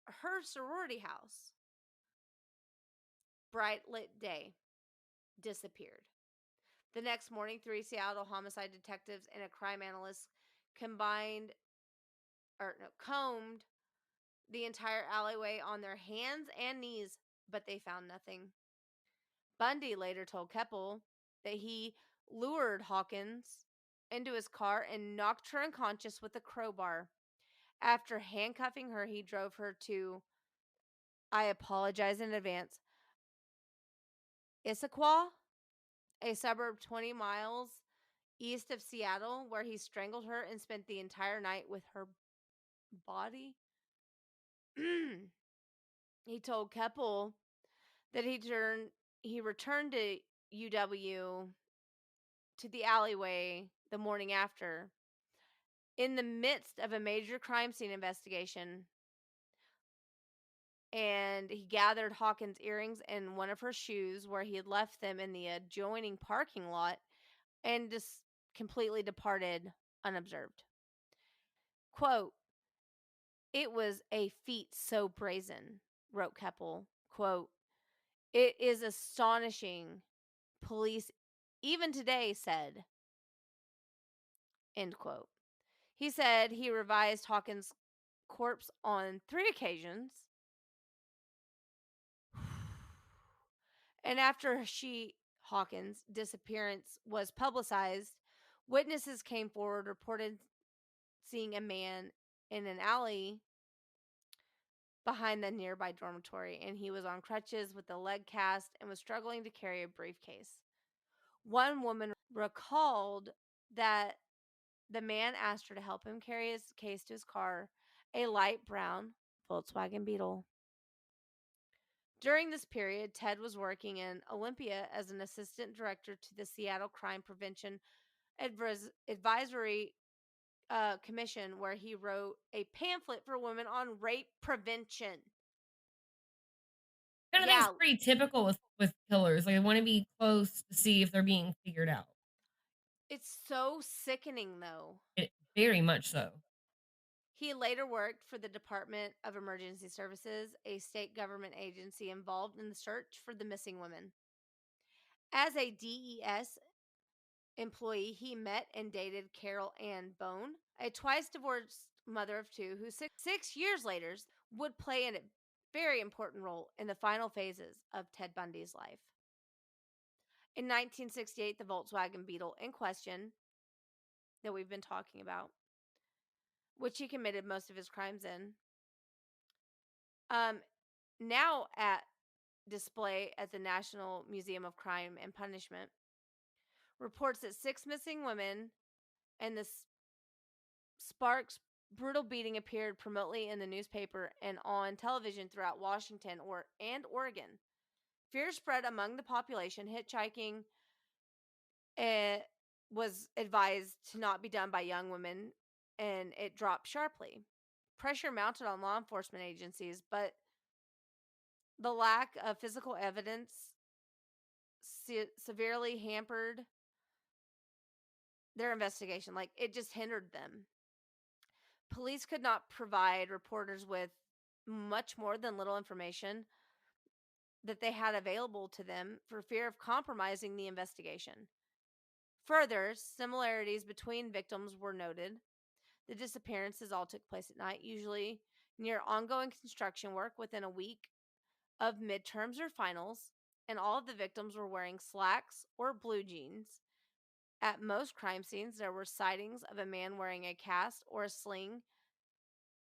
her sorority house. Bright lit day. Disappeared. The next morning, 3 Seattle homicide detectives and a crime analyst combined combed the entire alleyway on their hands and knees, but they found nothing. Bundy later told Campbell that he lured Hawkins into his car and knocked her unconscious with a crowbar. After handcuffing her, he drove her to, I apologize in advance, Issaquah, a suburb 20 miles east of Seattle, where he strangled her and spent the entire night with her body. He told Campbell that he returned to UW to the alleyway the morning after in the midst of a major crime scene investigation, and he gathered Hawkins' earrings and one of her shoes where he had left them in the adjoining parking lot and just completely departed unobserved. Quote, "It was a feat so brazen," wrote Campbell. Quote, "It is astonishing. Police even today said," end quote. He said he revised Hawkins' corpse on 3 occasions. And after Hawkins' disappearance was publicized, witnesses came forward, reported seeing a man in an alley behind the nearby dormitory, and he was on crutches with a leg cast and was struggling to carry a briefcase. One woman recalled that the man asked her to help him carry his case to his car, a light brown Volkswagen Beetle. During this period, Ted was working in Olympia as an assistant director to the Seattle Crime Prevention Advisory Commission, where he wrote a pamphlet for women on rape prevention. Kind of thing's pretty typical with killers. Like, I want to be close to see if they're being figured out. It's so sickening, though. Very much so. He later worked for the Department of Emergency Services, a state government agency involved in the search for the missing women. As a DES employee, he met and dated Carol Ann Bone, a twice divorced mother of 2 who 6 years later would play a very important role in the final phases of Ted Bundy's life. In 1968, the Volkswagen Beetle in question that we've been talking about, which he committed most of his crimes in, now at display at the National Museum of Crime and Punishment, reports that 6 missing women and the Sparks brutal beating appeared prominently in the newspaper and on television throughout Washington and Oregon. Fear spread among the population. Hitchhiking was advised to not be done by young women, and it dropped sharply. Pressure mounted on law enforcement agencies, but the lack of physical evidence severely hampered their investigation. Like, it just hindered them. Police could not provide reporters with much more than little information that they had available to them for fear of compromising the investigation. Further, similarities between victims were noted. The disappearances all took place at night, usually near ongoing construction work within a week of midterms or finals, and all of the victims were wearing slacks or blue jeans. At most crime scenes, there were sightings of a man wearing a cast or a sling,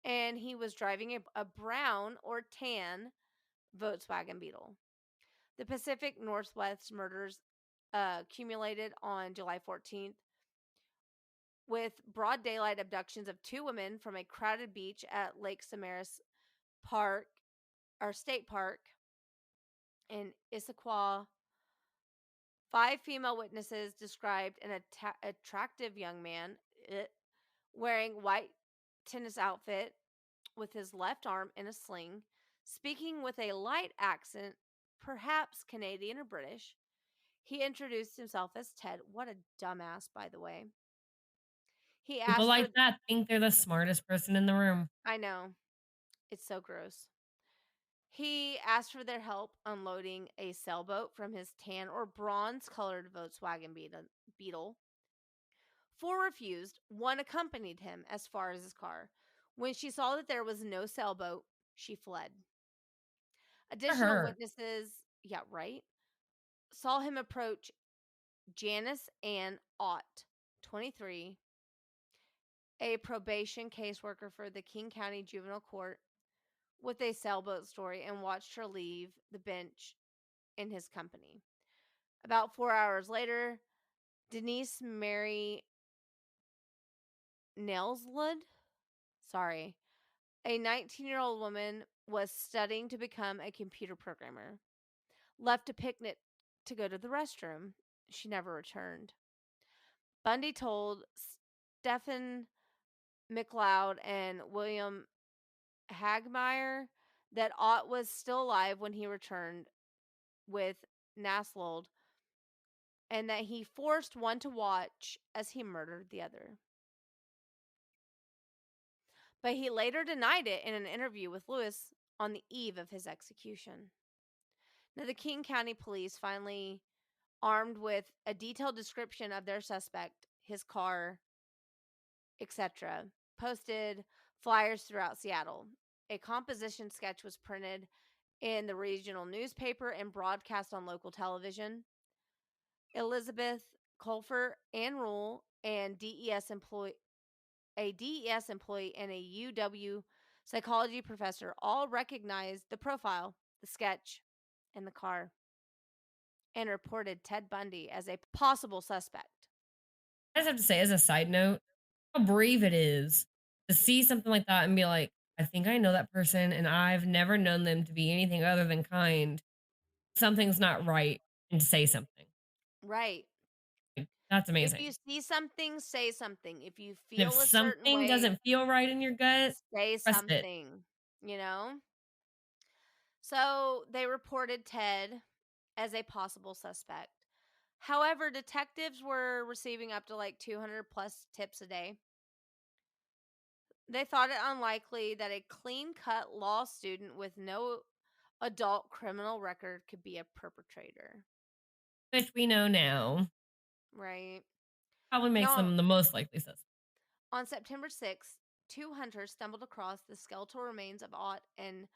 and he was driving a brown or tan Volkswagen Beetle. The Pacific Northwest murders accumulated on July 14th with broad daylight abductions of 2 women from a crowded beach at Lake Samaras Park, or State Park in Issaquah. 5 female witnesses described an attractive young man wearing white tennis outfit with his left arm in a sling, speaking with a light accent, perhaps Canadian or British. He introduced himself as Ted. What a dumbass, by the way. He asked People like that think they're the smartest person in the room. I know. It's so gross. He asked for their help unloading a sailboat from his tan or bronze-colored Volkswagen Beetle. 4 refused. 1 accompanied him as far as his car. When she saw that there was no sailboat, she fled. For Additional her. witnesses, yeah, right, saw him approach Janice Ann Ott, 23, a probation caseworker for the King County Juvenile Court, with a sailboat story and watched her leave the bench in his company. About 4 hours later, Denise Mary Nailswood, a 19-year-old woman, was studying to become a computer programmer, left a picnic to go to the restroom. She never returned. Bundy told Stephen McLeod and William Hagmeyer that Ott was still alive when he returned with Naslold, and that he forced one to watch as he murdered the other. But he later denied it in an interview with Lewis on the eve of his execution. Now, the King County Police, finally armed with a detailed description of their suspect, his car, etc., posted flyers throughout Seattle. A composition sketch was printed in the regional newspaper and broadcast on local television. Elizabeth Colfer, Ann Rule, and a DES employee and a UW psychology professor all recognized the profile, the sketch, and the car, and reported Ted Bundy as a possible suspect. I just have to say, as a side note, how brave it is to see something like that and be like, I think I know that person and I've never known them to be anything other than kind. Something's not right, and to say something. Right. Like, that's If amazing. you see something, say something. If you And if feel a certain something way, doesn't feel right in your gut, say trust it. something, you know? So they reported Ted as a possible suspect. However, detectives were receiving up to like 200 plus tips a day. They thought it unlikely that a clean-cut law student with no adult criminal record could be a perpetrator. Which we know now Right. probably makes Now, them the most likely suspect. on September 6th, 2 hunters stumbled across the skeletal remains of Ott and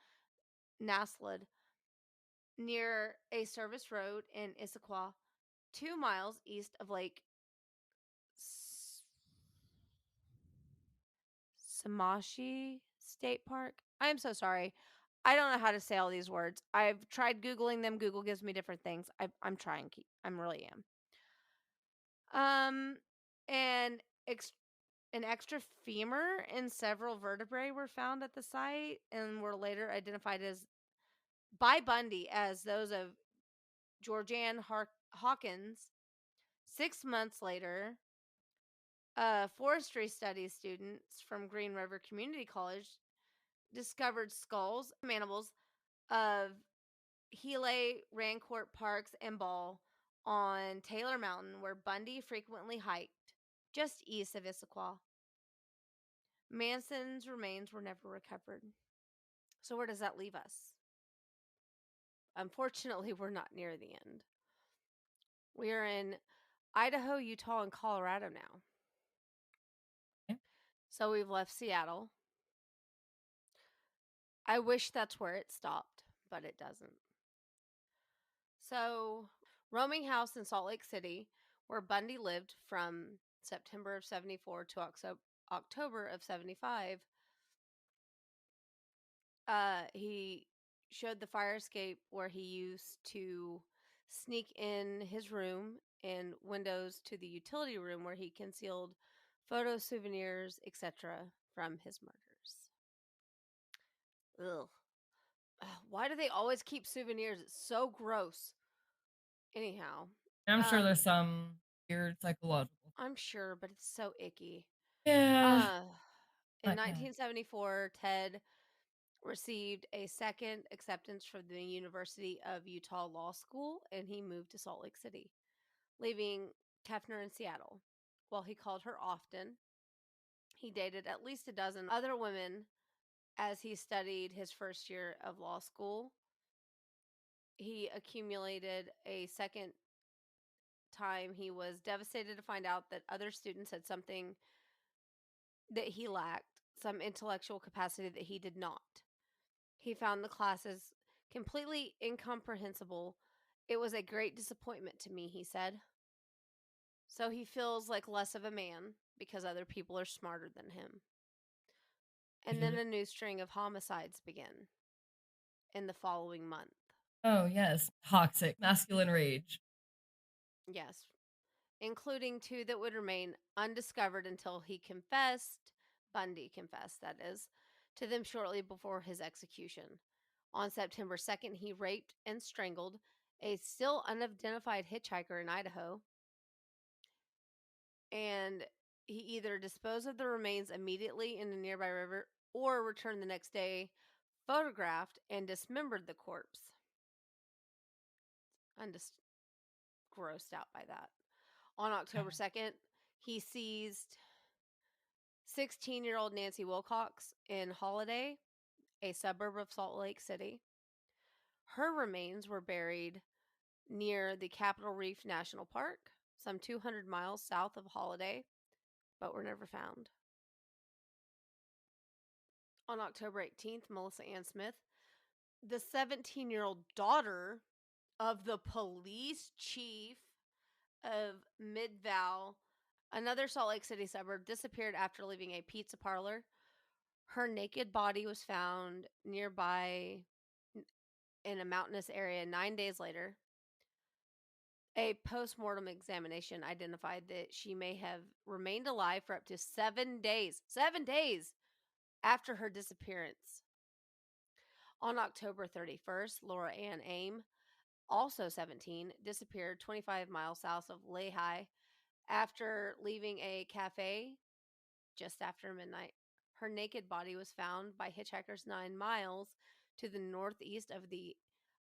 Naslid near a service road in Issaquah, 2 miles east of Lake Samashi State Park. I am so sorry. I don't know how to say all these words. I've tried Googling them. Google gives me different things. I'm trying. I'm really am. And an extra femur and several vertebrae were found at the site and were later identified as by Bundy as those of Georgianne Hawkins. 6 months later, forestry studies students from Green River Community College discovered skulls, mandibles of Gila, Rancourt Parks, and Ball on Taylor Mountain, where Bundy frequently hiked, just east of Issaquah. Manson's remains were never recovered. So where does that leave us? Unfortunately, we're not near the end. We are in Idaho, Utah, and Colorado now. Okay. So we've left Seattle. I wish that's where it stopped, but it doesn't. So, roaming house in Salt Lake City, where Bundy lived from September of 74 to October of 75, he showed the fire escape where he used to sneak in his room and windows to the utility room where he concealed photos, souvenirs, etc. from his murders. Ugh. Why do they always keep souvenirs? It's so gross. Anyhow. I'm sure there's some weird psychological. I'm sure, but it's so icky. Yeah. In 1974, Ted received a second acceptance from the University of Utah Law School, and he moved to Salt Lake City, leaving Tefner in Seattle. While he called her often, he dated at least a dozen other women as he studied his first year of law school, he accumulated a second time. He was devastated to find out that other students had something that he lacked, some intellectual capacity that he did not. He found the classes completely incomprehensible. It was a great disappointment to me, he said. So he feels like less of a man because other people are smarter than him. And then a new string of homicides began in the following month. Oh, yes. Toxic masculine rage. Yes. Including 2 that would remain undiscovered until he confessed, Bundy confessed, that is, to them shortly before his execution. On September 2nd, he raped and strangled a still unidentified hitchhiker in Idaho. And he either disposed of the remains immediately in a nearby river or returned the next day, photographed, and dismembered the corpse. I'm just grossed out by that. On October 2nd, he seized 16-year-old Nancy Wilcox in Holiday, a suburb of Salt Lake City. Her remains were buried near the Capitol Reef National Park, some 200 miles south of Holiday, but were never found. On October 18th, Melissa Ann Smith, the 17-year-old daughter of the police chief of Midval, another Salt Lake City suburb, disappeared after leaving a pizza parlor. Her naked body was found nearby in a mountainous area 9 days later. A post-mortem examination identified that she may have remained alive for up to 7 days. 7 days after her disappearance. On October 31st, Laura Ann Aim, also 17, disappeared 25 miles south of Lehi after leaving a cafe just after midnight. Her naked body was found by hitchhikers 9 miles to the northeast of the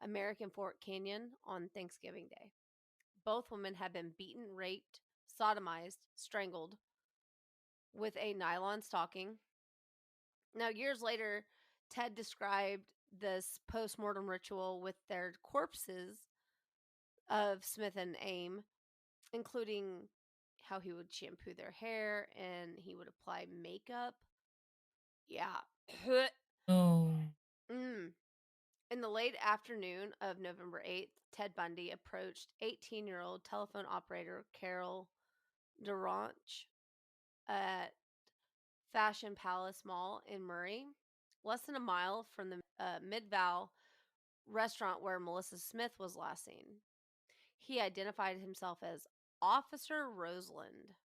American Fork Canyon on Thanksgiving Day. Both women had been beaten, raped, sodomized, strangled with a nylon stocking. Now, years later, Ted described this post-mortem ritual with their corpses of Smith and Aim, including how he would shampoo their hair and he would apply makeup. Yeah. Oh. In the late afternoon of November 8th, Ted Bundy approached 18-year-old telephone operator Carol Duranch at Fashion Palace Mall in Murray, less than a mile from the Midval restaurant where Melissa Smith was last seen. He identified himself as Officer Roseland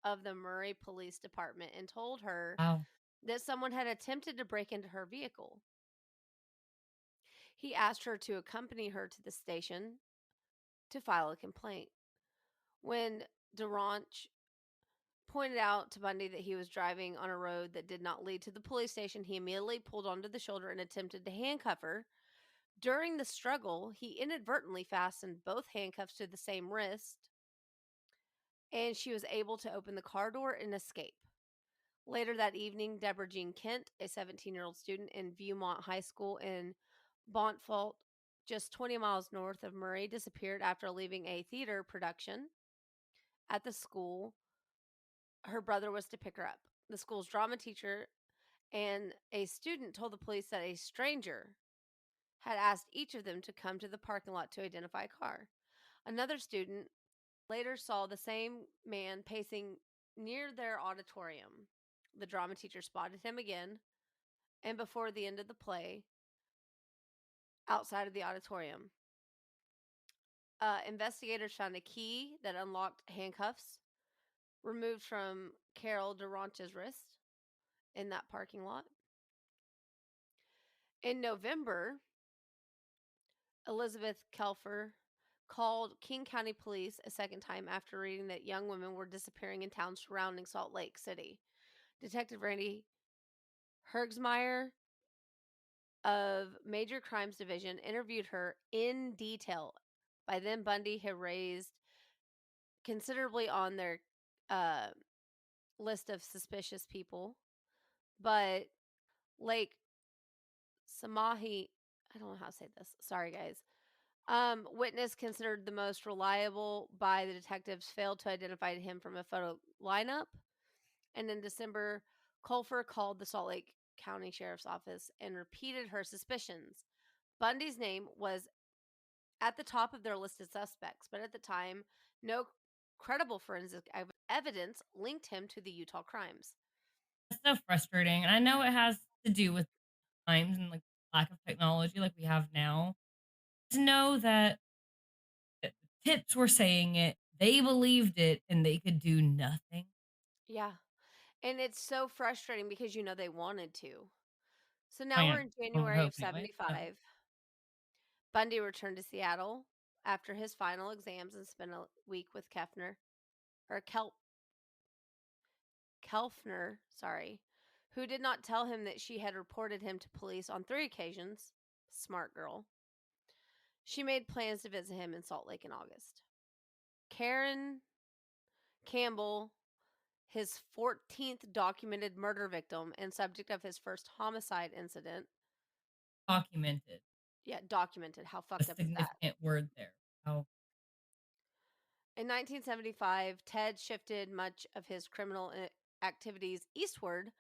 of the Murray Police Department and told her that someone had attempted to break into her vehicle. He asked her to accompany her to the station to file a complaint. When Duranch pointed out to Bundy that he was driving on a road that did not lead to the police station, he immediately pulled onto the shoulder and attempted to handcuff her. During the struggle, he inadvertently fastened both handcuffs to the same wrist, and she was able to open the car door and escape. Later that evening, Deborah Jean Kent, a 17-year-old student in Viewmont High School in Bontfault, just 20 miles north of Murray, disappeared after leaving a theater production at the school. Her brother was to pick her up. The school's drama teacher and a student told the police that a stranger had asked each of them to come to the parking lot to identify a car. Another student later saw the same man pacing near their auditorium. The drama teacher spotted him again, and before the end of the play, outside of the auditorium, investigators found a key that unlocked handcuffs removed from Carol Duranch's wrist in that parking lot. In November, Elizabeth Kelfer called King County Police a second time after reading that young women were disappearing in towns surrounding Salt Lake City. Detective Randy Hergsmeyer of Major Crimes Division interviewed her in detail. By then, Bundy had raised considerably on their list of suspicious people, but Lake Samahi. I don't know how to say this. Sorry, guys. Witness considered the most reliable by the detectives failed to identify him from a photo lineup. And in December, Colfer called the Salt Lake County Sheriff's Office and repeated her suspicions. Bundy's name was at the top of their list of suspects, but at the time, no credible forensic evidence linked him to the Utah crimes. It's so frustrating. And I know it has to do with times and like lack of technology like we have now. To know that tips were saying it, they believed it, and they could do nothing. Yeah. And it's so frustrating because they wanted to. So I now we're am. in Well, I January hope of anyway. 75. Bundy returned to Seattle after his final exams and spent a week with Kelfner, who did not tell him that she had reported him to police on 3 occasions. Smart girl. She made plans to visit him in Salt Lake in August. Karen Campbell, his 14th documented murder victim and subject of his first homicide incident. Documented. Yeah, documented. How A fucked up is that? significant word there. How In 1975, Ted shifted much of his criminal activities eastward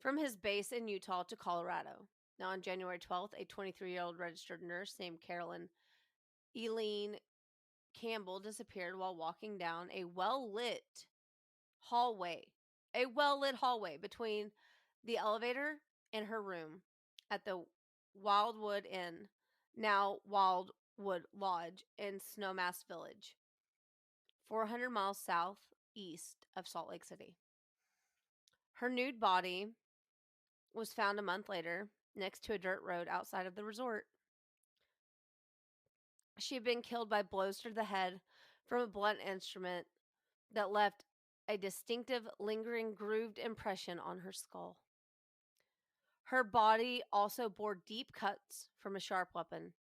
from his base in Utah to Colorado. Now, on January 12th, a 23-year-old registered nurse named Carolyn Elaine Campbell disappeared while walking down a well-lit hallway between the elevator and her room at the Wildwood Inn, now Wildwood Lodge, in Snowmass Village, 400 miles southeast of Salt Lake City. Her nude body was found a month later next to a dirt road outside of the resort. She had been killed by blows to the head from a blunt instrument that left a distinctive, lingering, grooved impression on her skull. Her body also bore deep cuts from a sharp weapon.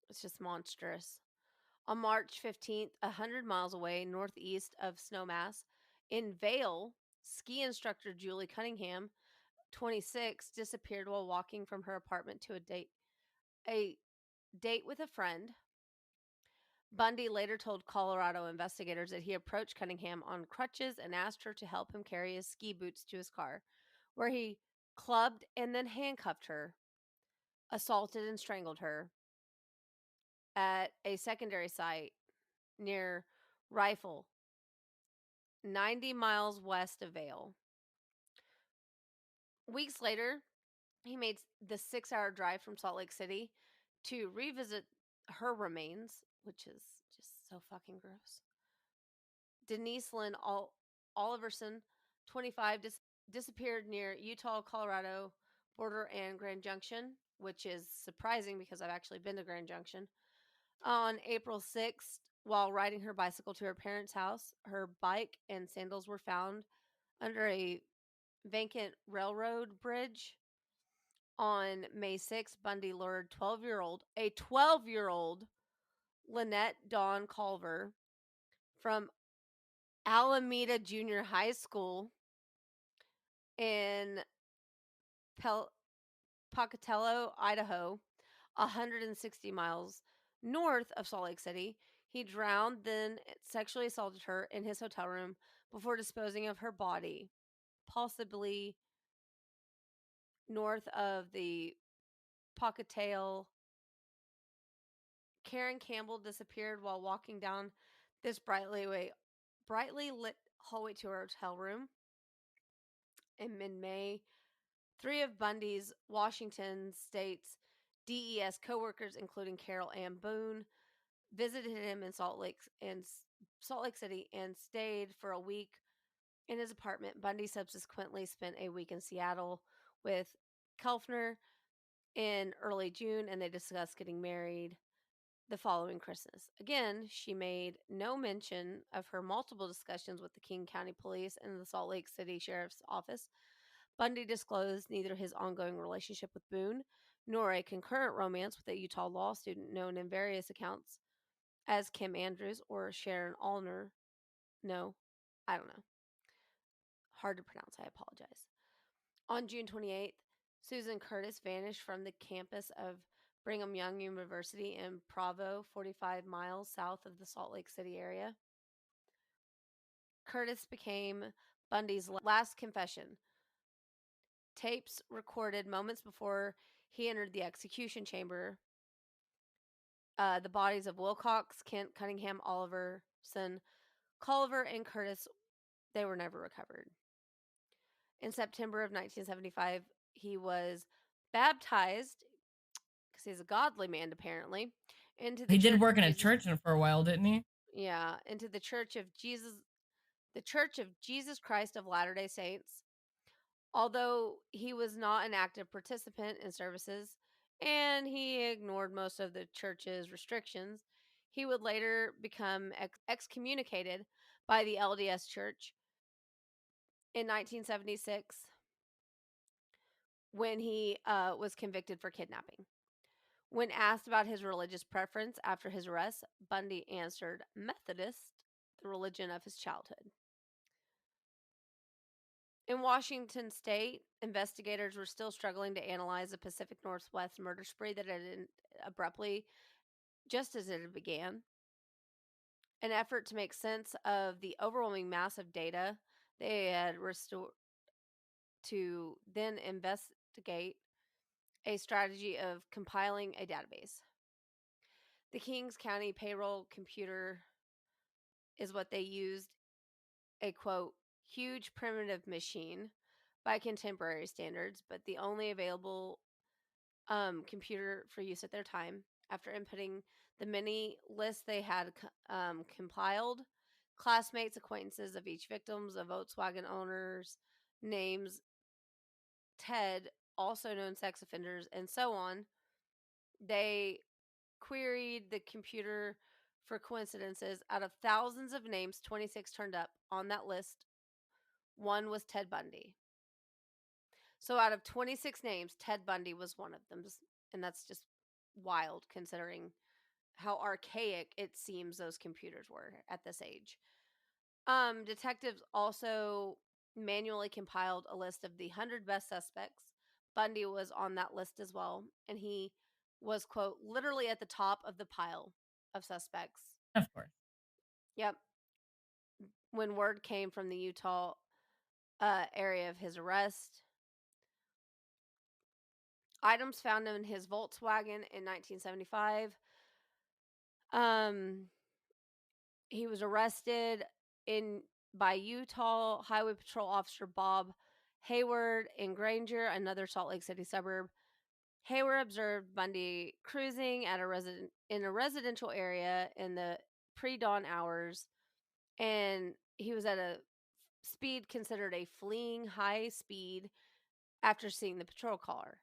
It's just monstrous. On March 15th, 100 miles away, northeast of Snowmass, in Vail, ski instructor Julie Cunningham, 26, disappeared while walking from her apartment to a date with a friend. Bundy later told Colorado investigators that he approached Cunningham on crutches and asked her to help him carry his ski boots to his car, where he clubbed and then handcuffed her, assaulted and strangled her at a secondary site near Rifle, 90 miles west of Vail. Weeks later, he made the 6-hour drive from Salt Lake City to revisit her remains, which is just so fucking gross. Denise Lynn Oliverson, 25, disappeared near Utah-Colorado border and Grand Junction, which is surprising because I've actually been to Grand Junction. On April 6th, while riding her bicycle to her parents' house, her bike and sandals were found under a vacant railroad bridge. On May 6th, Bundy lured 12-year-old Lynette Dawn Culver from Alameda Junior High School in Pocatello, Idaho, 160 miles north of Salt Lake City. He drowned, then sexually assaulted her in his hotel room before disposing of her body, possibly north of the Pocatello. Karen Campbell disappeared while walking down this brightly lit hallway to her hotel room. In mid-May, 3 of Bundy's Washington State's DES coworkers, including Carol Ann Boone, visited him in Salt Lake City and stayed for a week in his apartment. Bundy subsequently spent a week in Seattle with Kelfner in early June, and they discussed getting married the following Christmas. Again, she made no mention of her multiple discussions with the King County Police and the Salt Lake City Sheriff's Office. Bundy disclosed neither his ongoing relationship with Boone nor a concurrent romance with a Utah law student known in various accounts as Kim Andrews or Sharon Allner. No, I don't know. Hard to pronounce. I apologize. On June 28th, Susan Curtis vanished from the campus of Brigham Young University in Provo, 45 miles south of the Salt Lake City area. Curtis became Bundy's last confession. Tapes recorded moments before he entered the execution chamber. The bodies of Wilcox, Kent, Cunningham, Oliverson, Culver, and Curtis, they were never recovered. In September of 1975, he was baptized, because he's a godly man apparently, into the He did work in a church for a while, didn't he? Yeah, into the Church of Jesus Christ of Latter-day Saints. Although he was not an active participant in services and he ignored most of the church's restrictions, he would later become excommunicated by the LDS Church in 1976 when he was convicted for kidnapping. When asked about his religious preference after his arrest, Bundy answered Methodist, the religion of his childhood. In Washington state, investigators were still struggling to analyze the Pacific Northwest murder spree that had ended abruptly just as it had began. An effort to make sense of the overwhelming mass of data they had restored to then investigate a strategy of compiling a database. The Kings County payroll computer is what they used, a quote, huge primitive machine by contemporary standards, but the only available computer for use at their time. After inputting the many lists they had compiled, classmates, acquaintances of each victims, of Volkswagen owners, names, Ted, also known sex offenders, and so on, they queried the computer for coincidences. Out of thousands of names, 26 turned up on that list. One was Ted Bundy. So out of 26 names, Ted Bundy was one of them. And that's just wild considering how archaic it seems those computers were at this age. Detectives also manually compiled a list of the 100 best suspects. Bundy was on that list as well. And he was, quote, literally at the top of the pile of suspects. Of course. Yep. When word came from the Utah area of his arrest, items found in his Volkswagen in 1975. He was arrested by Utah Highway Patrol Officer Bob Hayward in Granger, another Salt Lake City suburb. Hayward observed Bundy cruising in a residential area in the pre-dawn hours, and he was at a speed considered a fleeing high speed after seeing the patrol car.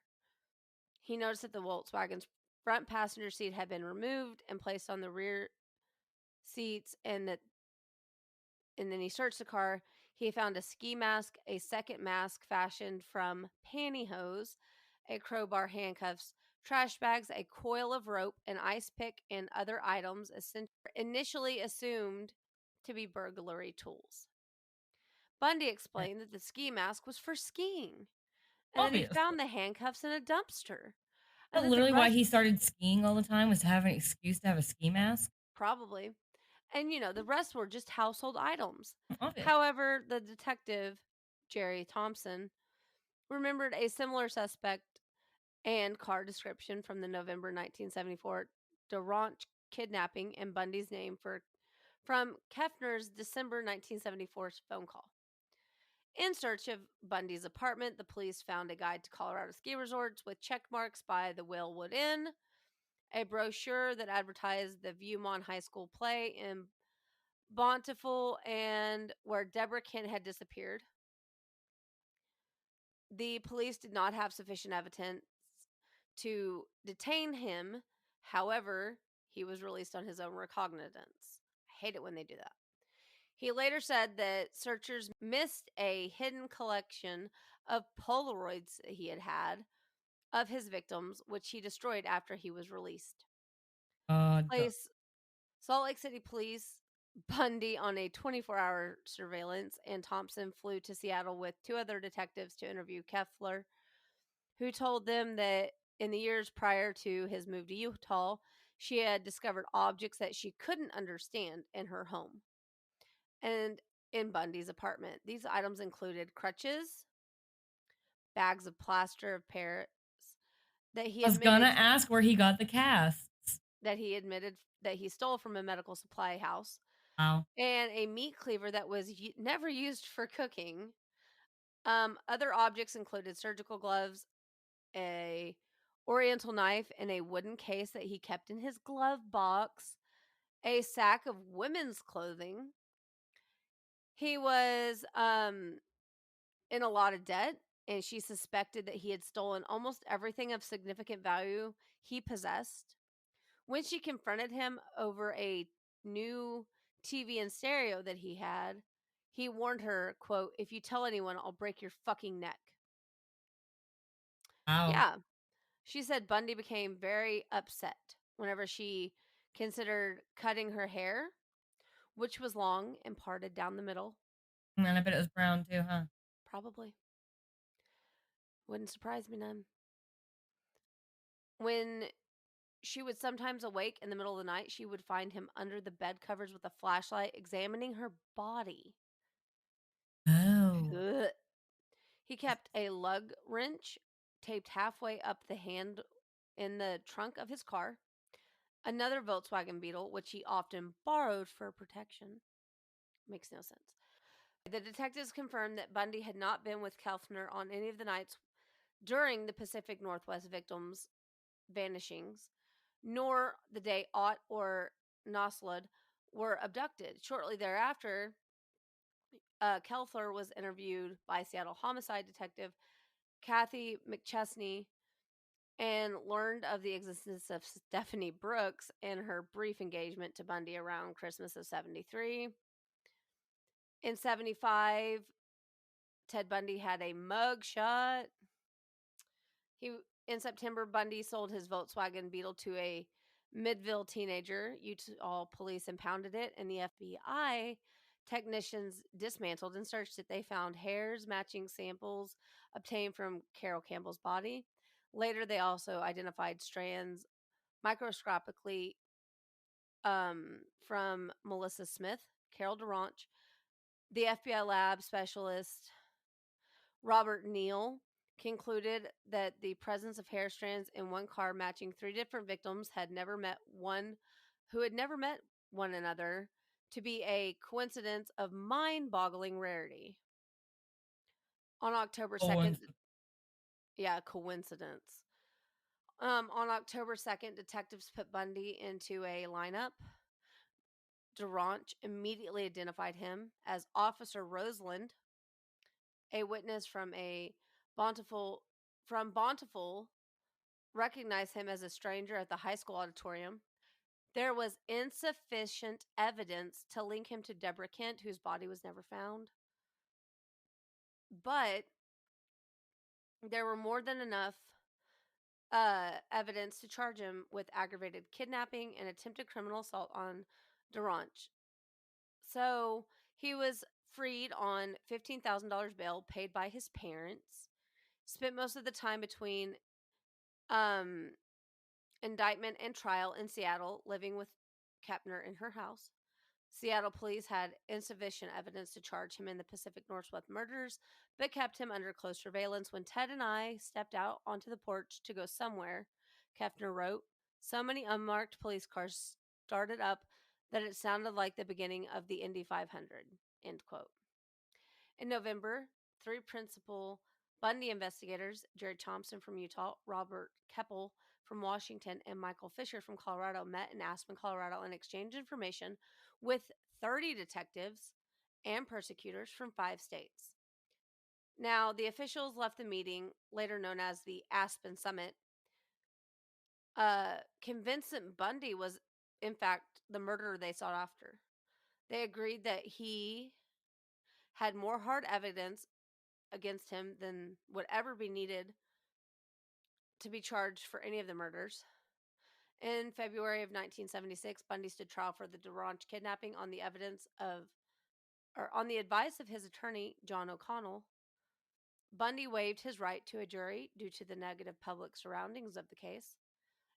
He noticed that the Volkswagen's front passenger seat had been removed and placed on the rear seats, and then he searched the car. He found a ski mask, a second mask fashioned from pantyhose, a crowbar, handcuffs, trash bags, a coil of rope, an ice pick, and other items initially assumed to be burglary tools. Bundy explained that the ski mask was for skiing, and then he found the handcuffs in a dumpster. And literally why he started skiing all the time was to have an excuse to have a ski mask? Probably. And, the rest were just household items. Obvious. However, the detective, Jerry Thompson, remembered a similar suspect and car description from the November 1974 Durant kidnapping and Bundy's name from Kefner's December 1974 phone call. In search of Bundy's apartment, the police found a guide to Colorado ski resorts with check marks by the Whalewood Inn, a brochure that advertised the Viewmont High School play in Bountiful, and where Deborah Kent had disappeared. The police did not have sufficient evidence to detain him. However, he was released on his own recognizance. I hate it when they do that. He later said that searchers missed a hidden collection of Polaroids that he had of his victims, which he destroyed after he was released. Salt Lake City police Bundy on a 24-hour surveillance, and Thompson flew to Seattle with 2 other detectives to interview Keffler, who told them that in the years prior to his move to Utah, she had discovered objects that she couldn't understand in her home and in Bundy's apartment. These items included crutches, bags of plaster of Paris that he I was gonna admitted ask where he got the casts. that he stole from a medical supply house, Wow. and a meat cleaver that was never used for cooking. Other objects included surgical gloves, a oriental knife in a wooden case that he kept in his glove box, a sack of women's clothing. He was in a lot of debt, and she suspected that he had stolen almost everything of significant value he possessed. When she confronted him over a new TV and stereo that he had, he warned her, quote, "If you tell anyone, I'll break your fucking neck." Wow. Yeah. She said Bundy became very upset whenever she considered cutting her hair, which was long and parted down the middle. And I bet it was brown too, huh? Probably. Wouldn't surprise me none. When she would sometimes awake in the middle of the night, she would find him under the bed covers with a flashlight examining her body. Oh. Ugh. He kept a lug wrench taped halfway up the hand in the trunk of his car, another Volkswagen Beetle, which he often borrowed for protection. Makes no sense. The detectives confirmed that Bundy had not been with Kelfner on any of the nights during the Pacific Northwest victims' vanishings, nor the day Ott or Noslud were abducted. Shortly thereafter, Kelfler was interviewed by Seattle homicide detective Kathy McChesney and learned of the existence of Stephanie Brooks and her brief engagement to Bundy around Christmas of 73. In 75, Ted Bundy had a mug shot. In September, Bundy sold his Volkswagen Beetle to a Midville teenager. Utah police impounded it, and the FBI technicians dismantled and searched it. They found hairs matching samples obtained from Carol Campbell's body. Later, they also identified strands microscopically from Melissa Smith, Carol Durant, the FBI lab specialist Robert Neal concluded that the presence of hair strands in one car matching 3 different victims who had never met one another to be a coincidence of mind-boggling rarity. On October 2nd, coincidence. On October 2nd, detectives put Bundy into a lineup. Durant immediately identified him as Officer Roseland. A witness from Bountiful recognized him as a stranger at the high school auditorium. There was insufficient evidence to link him to Deborah Kent, whose body was never found. But there were more than enough evidence to charge him with aggravated kidnapping and attempted criminal assault on Durant. So he was freed on $15,000 bail paid by his parents. Spent most of the time between indictment and trial in Seattle, living with Kepner in her house. Seattle police had insufficient evidence to charge him in the Pacific Northwest murders, but kept him under close surveillance. When Ted and I stepped out onto the porch to go somewhere, Kepner wrote, "So many unmarked police cars started up that it sounded like the beginning of the Indy 500, end quote. In November, 3 principal Bundy investigators, Jerry Thompson from Utah, Robert Keppel from Washington, and Michael Fisher from Colorado, met in Aspen, Colorado, and exchanged information with 30 detectives and prosecutors from 5 states. Now, the officials left the meeting, later known as the Aspen Summit, convinced that Bundy was, in fact, the murderer they sought after. They agreed that he had more hard evidence against him than would ever be needed to be charged for any of the murders. In February of 1976, Bundy stood trial for the DeRanch kidnapping on the advice of his attorney, John O'Connell. Bundy waived his right to a jury due to the negative public surroundings of the case.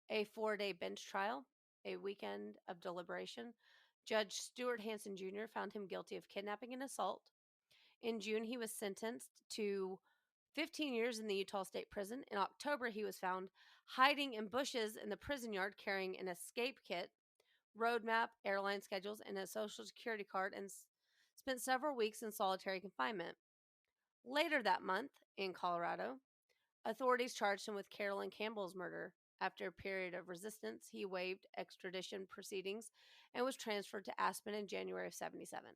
A 4-day bench trial, a weekend of deliberation. Judge Stuart Hansen Jr. found him guilty of kidnapping and assault. In June, he was sentenced to 15 years in the Utah State Prison. In October, he was found hiding in bushes in the prison yard carrying an escape kit, roadmap, airline schedules, and a social security card, and spent several weeks in solitary confinement. Later that month, in Colorado, authorities charged him with Carolyn Campbell's murder. After a period of resistance, he waived extradition proceedings and was transferred to Aspen in January of 77.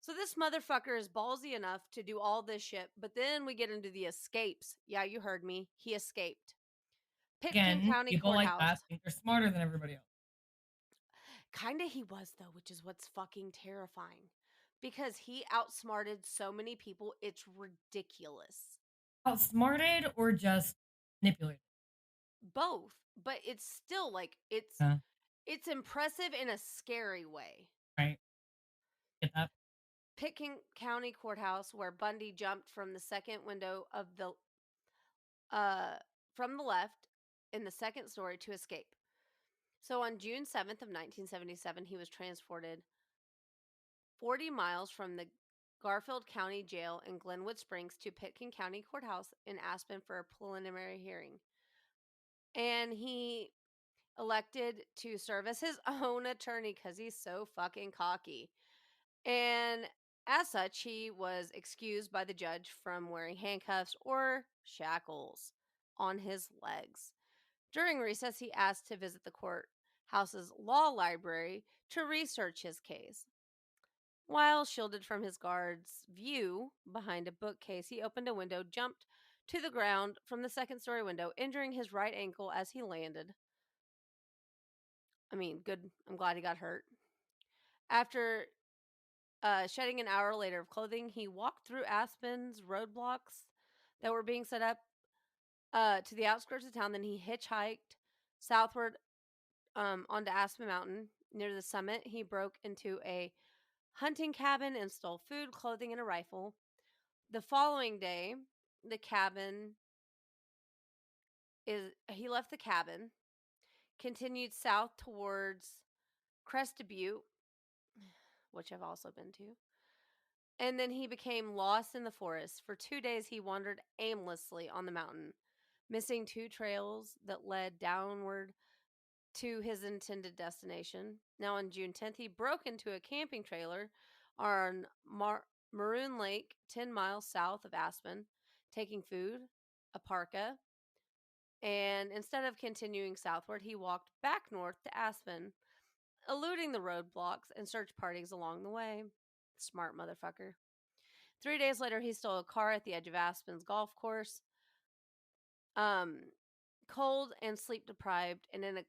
So this motherfucker is ballsy enough to do all this shit, but then we get into the escapes. Yeah, you heard me. He escaped. Pitkin Again, County people Courthouse. like that think they're smarter than everybody else. Kinda he was, though, which is what's fucking terrifying. Because he outsmarted so many people, it's ridiculous. Outsmarted or just manipulated? Both, but it's still like it's impressive in a scary way. Right. Get that? Pitkin County Courthouse, where Bundy jumped from the second window of from the left in the second story to escape. So on June 7th of 1977, he was transported 40 miles from the Garfield County Jail in Glenwood Springs to Pitkin County Courthouse in Aspen for a preliminary hearing. And he elected to serve as his own attorney because he's so fucking cocky. And as such, he was excused by the judge from wearing handcuffs or shackles on his legs. During recess, he asked to visit the courthouse's law library to research his case. While shielded from his guard's view behind a bookcase, he opened a window, jumped to the ground from the second-story window, injuring his right ankle as he landed. I mean, good. I'm glad he got hurt. After shedding an hour later of clothing, he walked through Aspen's roadblocks that were being set up to the outskirts of town. Then he hitchhiked southward onto Aspen Mountain. Near the summit, he broke into a hunting cabin and stole food, clothing, and a rifle. The following day, he left the cabin, continued south towards Crested Butte, which I've also been to. And then he became lost in the forest. For 2 days, he wandered aimlessly on the mountain, missing 2 trails that led downward to his intended destination. Now, on June 10th, he broke into a camping trailer on Maroon Lake, 10 miles south of Aspen, taking food, a parka, and instead of continuing southward, he walked back north to Aspen, eluding the roadblocks and search parties along the way. Smart motherfucker. 3 days later, he stole a car at the edge of Aspen's golf course. Cold and sleep deprived, and in a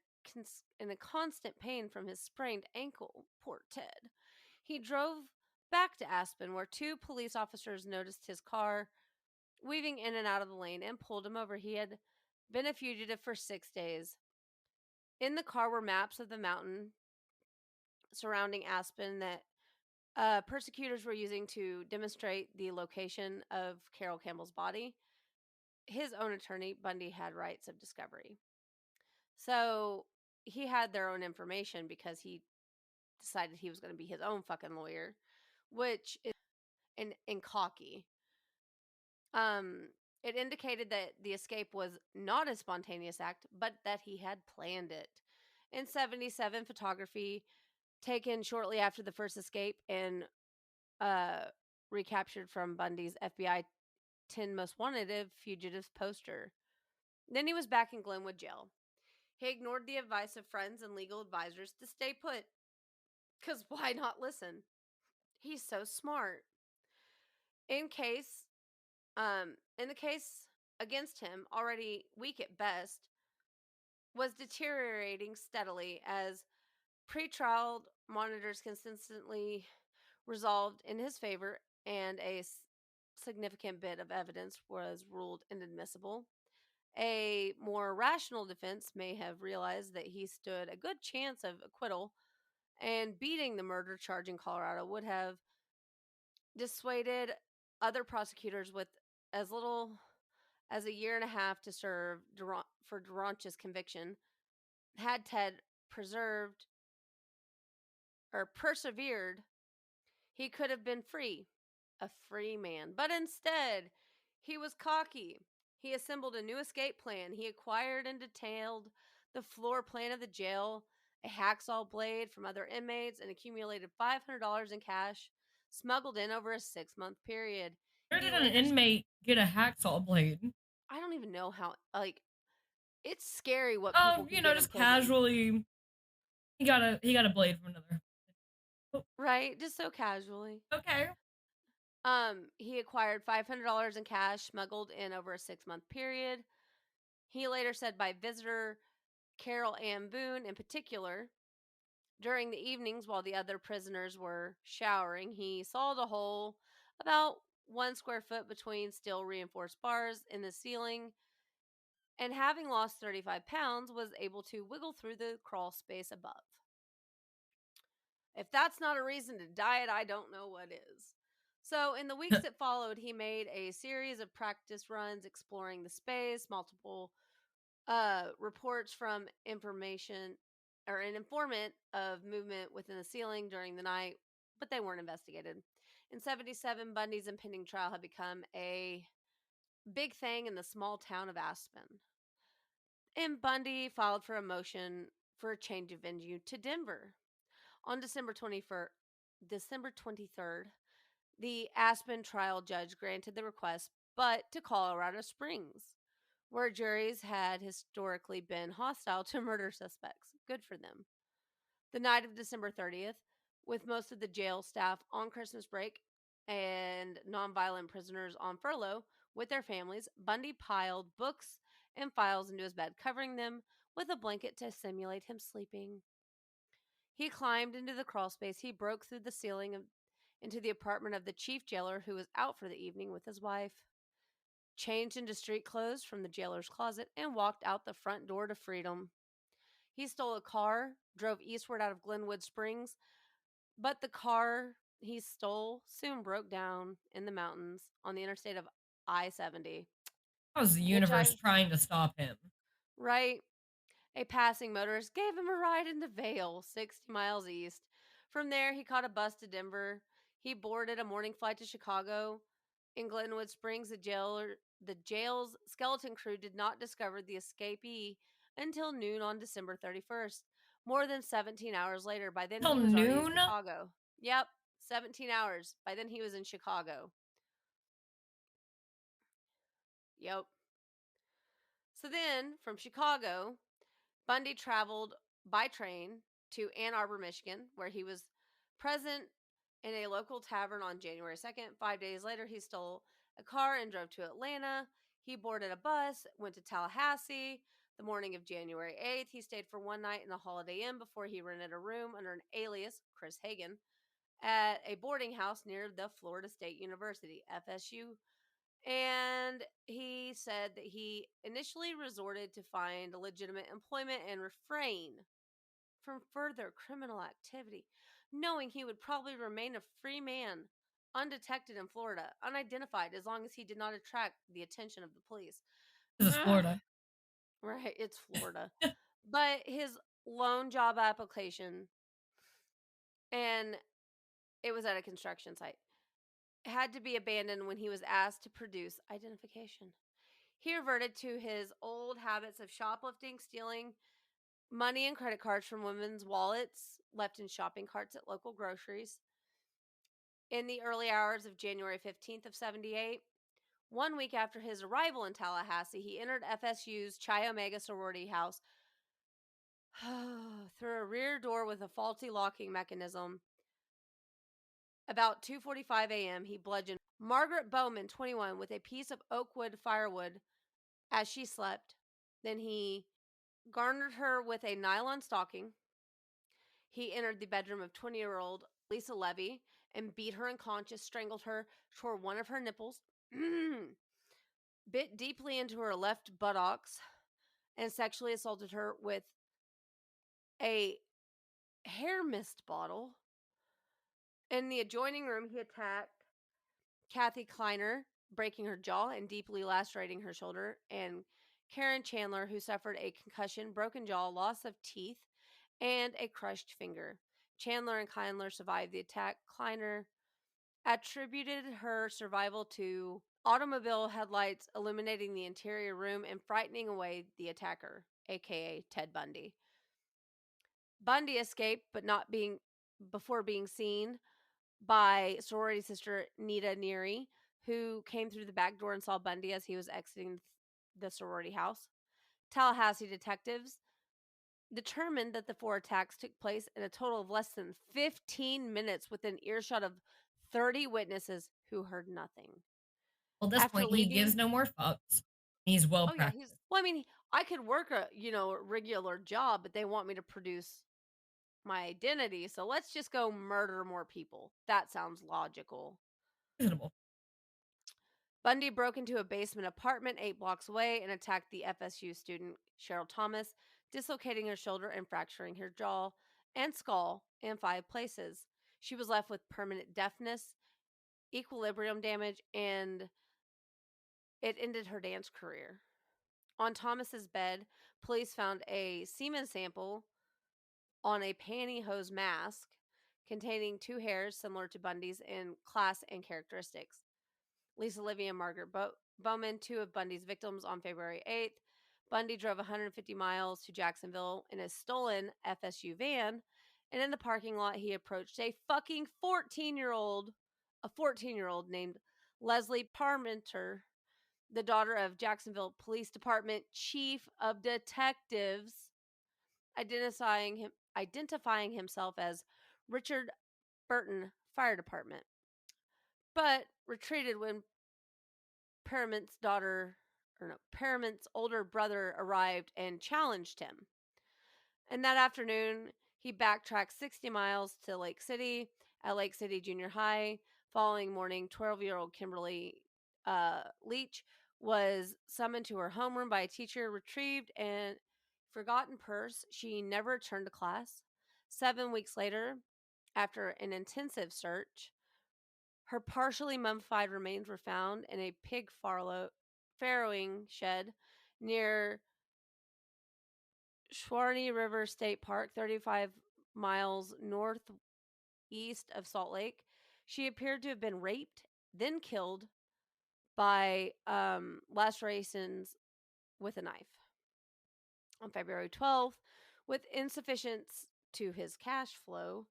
constant pain from his sprained ankle. Poor Ted. He drove back to Aspen, where 2 police officers noticed his car weaving in and out of the lane and pulled him over. He had been a fugitive for 6 days. In the car were maps of the mountain surrounding Aspen that persecutors were using to demonstrate the location of Carol Campbell's body. His own attorney, Bundy, had rights of discovery. So he had their own information because he decided he was going to be his own fucking lawyer, which is in cocky. It indicated that the escape was not a spontaneous act, but that he had planned it. In 77, photography taken shortly after the first escape and recaptured from Bundy's FBI 10 Most Wanted Fugitives poster. Then he was back in Glenwood Jail. He ignored the advice of friends and legal advisors to stay put. Because why not listen? He's so smart. In the case against him, already weak at best, was deteriorating steadily as pretrial monitors consistently resolved in his favor, and a significant bit of evidence was ruled inadmissible. A more rational defense may have realized that he stood a good chance of acquittal, and beating the murder charge in Colorado would have dissuaded other prosecutors with as little as a year and a half to serve for Duranche's conviction. Had Ted persevered, he could have been free, a free man. But instead, he was cocky. He assembled a new escape plan. He acquired and detailed the floor plan of the jail, a hacksaw blade from other inmates, and accumulated $500 in cash smuggled in over a 6-month period. Where did an inmate get a hacksaw blade? I don't even know how, it's scary what people can get just casually. He got a blade from another. Right, just so casually. Okay. He acquired $500 in cash smuggled in over a 6-month period. He later said by visitor Carol Ann Boone in particular, during the evenings while the other prisoners were showering, he sawed a hole about 1 square foot between steel reinforced bars in the ceiling, and having lost 35 pounds, was able to wiggle through the crawl space above. If that's not a reason to diet, I don't know what is. So, in the weeks that followed, he made a series of practice runs exploring the space, multiple reports from an informant of movement within the ceiling during the night, but they weren't investigated. In 1977, Bundy's impending trial had become a big thing in the small town of Aspen. And Bundy filed for a motion for a change of venue to Denver. On December 23rd, the Aspen trial judge granted the request, but to Colorado Springs, where juries had historically been hostile to murder suspects. Good for them. The night of December 30th, with most of the jail staff on Christmas break and nonviolent prisoners on furlough with their families, Bundy piled books and files into his bed, covering them with a blanket to simulate him sleeping. He climbed into the crawl space. He broke through the ceiling into the apartment of the chief jailer, who was out for the evening with his wife, changed into street clothes from the jailer's closet, and walked out the front door to freedom. He stole a car, drove eastward out of Glenwood Springs, but the car he stole soon broke down in the mountains on the interstate of I-70. How was the universe trying to stop him? Right. A passing motorist gave him a ride into Vail, 60 miles east. From there, he caught a bus to Denver. He boarded a morning flight to Chicago. In Glenwood Springs, the jail's skeleton crew did not discover the escapee until noon on December 31st. More than 17 hours later. By then, he was already in Chicago. Yep, 17 hours. By then, he was in Chicago. Yep. So then, from Chicago, Bundy traveled by train to Ann Arbor, Michigan, where he was present in a local tavern on January 2nd. 5 days later, he stole a car and drove to Atlanta. He boarded a bus, went to Tallahassee. The morning of January 8th, he stayed for one night in the Holiday Inn before he rented a room under an alias, Chris Hagen, at a boarding house near the Florida State University, FSU. And he said that he initially resorted to find legitimate employment and refrain from further criminal activity, knowing he would probably remain a free man, undetected in Florida, unidentified, as long as he did not attract the attention of the police. This is Florida. Right, it's Florida. But his loan job application, and it was at a construction site, had to be abandoned when he was asked to produce identification. He reverted to his old habits of shoplifting, stealing money and credit cards from women's wallets left in shopping carts at local groceries. In the early hours of January 15th of 78, 1 week after his arrival in Tallahassee, he entered FSU's Chi Omega sorority house through a rear door with a faulty locking mechanism. About 2:45 a.m., he bludgeoned Margaret Bowman, 21, with a piece of oak wood firewood as she slept. Then he garnered her with a nylon stocking. He entered the bedroom of 20-year-old Lisa Levy and beat her unconscious, strangled her, tore one of her nipples, bit deeply into her left buttocks, and sexually assaulted her with a hair mist bottle. In the adjoining room, he attacked Kathy Kleiner, breaking her jaw and deeply lacerating her shoulder, and Karen Chandler, who suffered a concussion, broken jaw, loss of teeth, and a crushed finger. Chandler and Kleiner survived the attack. Kleiner attributed her survival to automobile headlights illuminating the interior room and frightening away the attacker, aka Ted Bundy. Bundy escaped, but not before being seen by sorority sister Nita Neary, who came through the back door and saw Bundy as he was exiting the sorority house. Tallahassee detectives determined that the 4 attacks took place in a total of less than 15 minutes within earshot of 30 witnesses who heard nothing. Well, at this point, he gives no more fucks. He's well practiced. Well, I mean, I could work a regular job, but they want me to produce my identity, so let's just go murder more people. That sounds logical. Reasonable. Bundy broke into a basement apartment 8 blocks away and attacked the FSU student Cheryl Thomas, dislocating her shoulder and fracturing her jaw and skull in 5 places. She was left with permanent deafness, equilibrium damage, and it ended her dance career. On Thomas's bed, police found a semen sample on a pantyhose mask containing 2 hairs similar to Bundy's in class and characteristics. Lisa Livy and Margaret Bowman, 2 of Bundy's victims, on February 8th. Bundy drove 150 miles to Jacksonville in a stolen FSU van, and in the parking lot, he approached a fucking 14-year-old named Leslie Parmenter, the daughter of Jacksonville Police Department Chief of Detectives, identifying himself as Richard Burton Fire Department, but retreated when Paramont's older brother arrived and challenged him. And that afternoon, he backtracked 60 miles to Lake City at Lake City Junior High. Following morning, 12-year-old Kimberly Leach was summoned to her homeroom by a teacher, retrieved and forgotten purse. She never returned to class. 7 weeks later, after an intensive search, her partially mummified remains were found in a pig farrowing shed near Shawnee River State Park, 35 miles northeast of Salt Lake. She appeared to have been raped, then killed by lacerations with a knife. On February 12th, with insufficiency to his cash flow,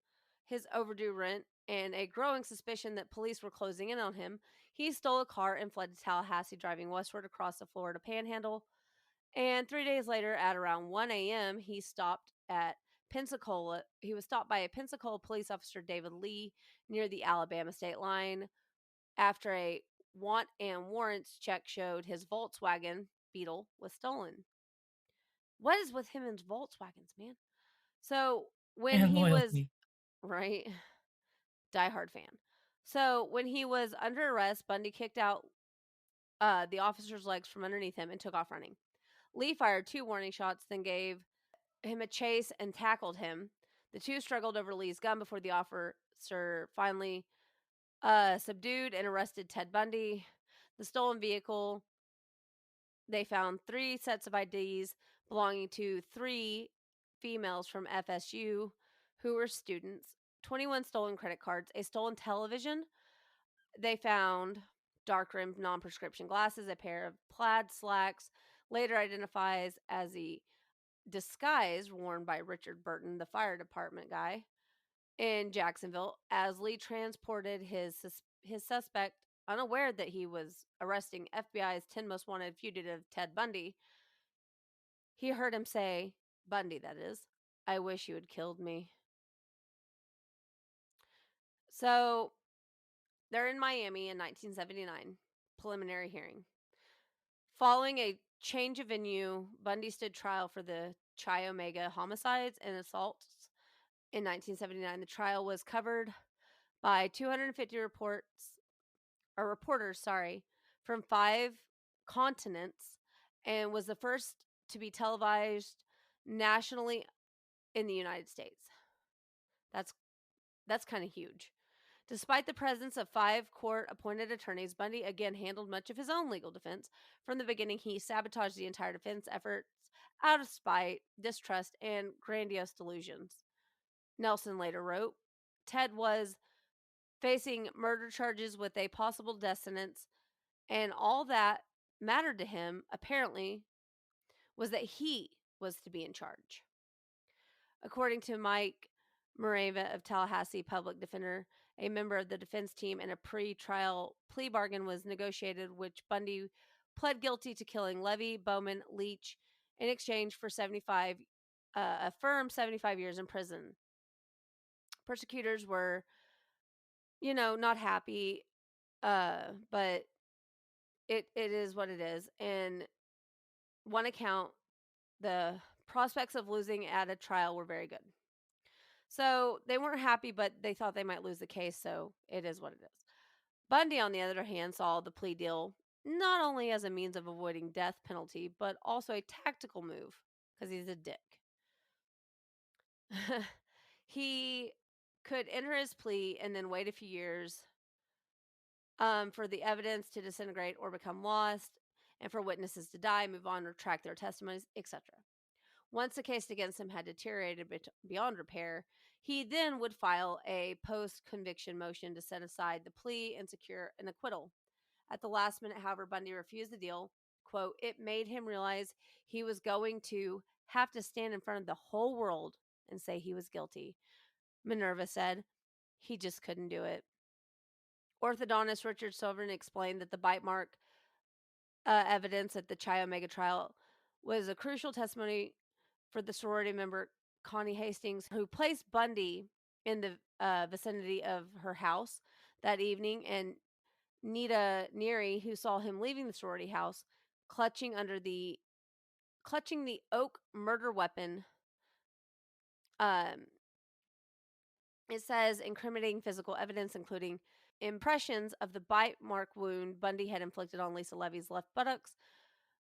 his overdue rent, and a growing suspicion that police were closing in on him, he stole a car and fled to Tallahassee, driving westward across the Florida Panhandle. And 3 days later, at around 1 a.m., he was stopped by a Pensacola police officer, David Lee, near the Alabama state line, after a want and warrants check showed his Volkswagen Beetle was stolen. What is with him and Volkswagens, man? So when he was right, diehard fan. So when he was under arrest, Bundy kicked out the officer's legs from underneath him and took off running. Lee fired 2 warning shots, then gave him a chase and tackled him. The 2 struggled over Lee's gun before the officer finally subdued and arrested Ted Bundy. The stolen vehicle, they found 3 sets of IDs belonging to 3 females from FSU who were students, 21 stolen credit cards, a stolen television. They found dark-rimmed non-prescription glasses, a pair of plaid slacks, later identifies as the disguise worn by Richard Burton, the fire department guy, in Jacksonville, as Lee transported his suspect, unaware that he was arresting FBI's 10 most wanted fugitive, Ted Bundy. He heard him say, Bundy, that is, "I wish you had killed me." So they're in Miami in 1979, preliminary hearing. Following a change of venue, Bundy stood trial for the Chi Omega homicides and assaults in 1979. The trial was covered by 250 reporters from 5 continents and was the first to be televised nationally in the United States. That's kind of huge. Despite the presence of 5 court-appointed attorneys, Bundy again handled much of his own legal defense. From the beginning, he sabotaged the entire defense efforts out of spite, distrust, and grandiose delusions. Nelson later wrote, Ted was facing murder charges with a possible death sentence, and all that mattered to him, apparently, was that he was to be in charge. According to Mike Morava of Tallahassee Public Defender, a member of the defense team, and a pre-trial plea bargain was negotiated, which Bundy pled guilty to killing Levy, Bowman, Leach in exchange for a firm 75 years in prison. Persecutors were, not happy, but it is what it is. And one account, the prospects of losing at a trial were very good. So they weren't happy, but they thought they might lose the case, so it is what it is. Bundy, on the other hand, saw the plea deal not only as a means of avoiding death penalty, but also a tactical move, because he's a dick. He could enter his plea and then wait a few years for the evidence to disintegrate or become lost, and for witnesses to die, move on, retract their testimonies, etc. Once the case against him had deteriorated beyond repair, he then would file a post-conviction motion to set aside the plea and secure an acquittal. At the last minute, however, Bundy refused the deal. Quote, it made him realize he was going to have to stand in front of the whole world and say he was guilty. Minerva said he just couldn't do it. Orthodontist Richard Silverman explained that the bite mark evidence at the Chi Omega trial was a crucial testimony for the sorority member Connie Hastings, who placed Bundy in the vicinity of her house that evening, and Nita Neary, who saw him leaving the sorority house, clutching the oak murder weapon. It says incriminating physical evidence, including impressions of the bite mark wound Bundy had inflicted on Lisa Levy's left buttocks.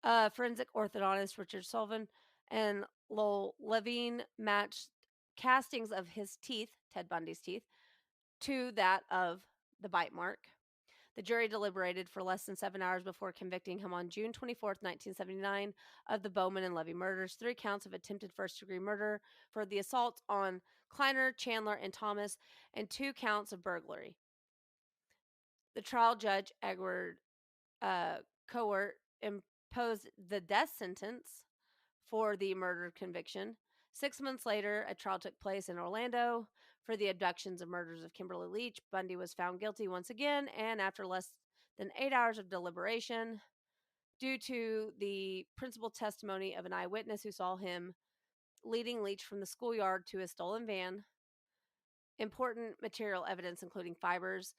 Forensic orthodontist Richard Sullivan and Lowell Levine matched castings of his teeth, Ted Bundy's teeth, to that of the bite mark. The jury deliberated for less than 7 hours before convicting him on June 24th, 1979, of the Bowman and Levy murders, 3 counts of attempted first-degree murder for the assault on Kleiner, Chandler, and Thomas, and 2 counts of burglary. The trial judge, Edward Cowart, imposed the death sentence for the murder conviction. 6 months later, a trial took place in Orlando for the abductions and murders of Kimberly Leach. Bundy was found guilty once again, and after less than 8 hours of deliberation, due to the principal testimony of an eyewitness who saw him leading Leach from the schoolyard to his stolen van, important material evidence, including fibers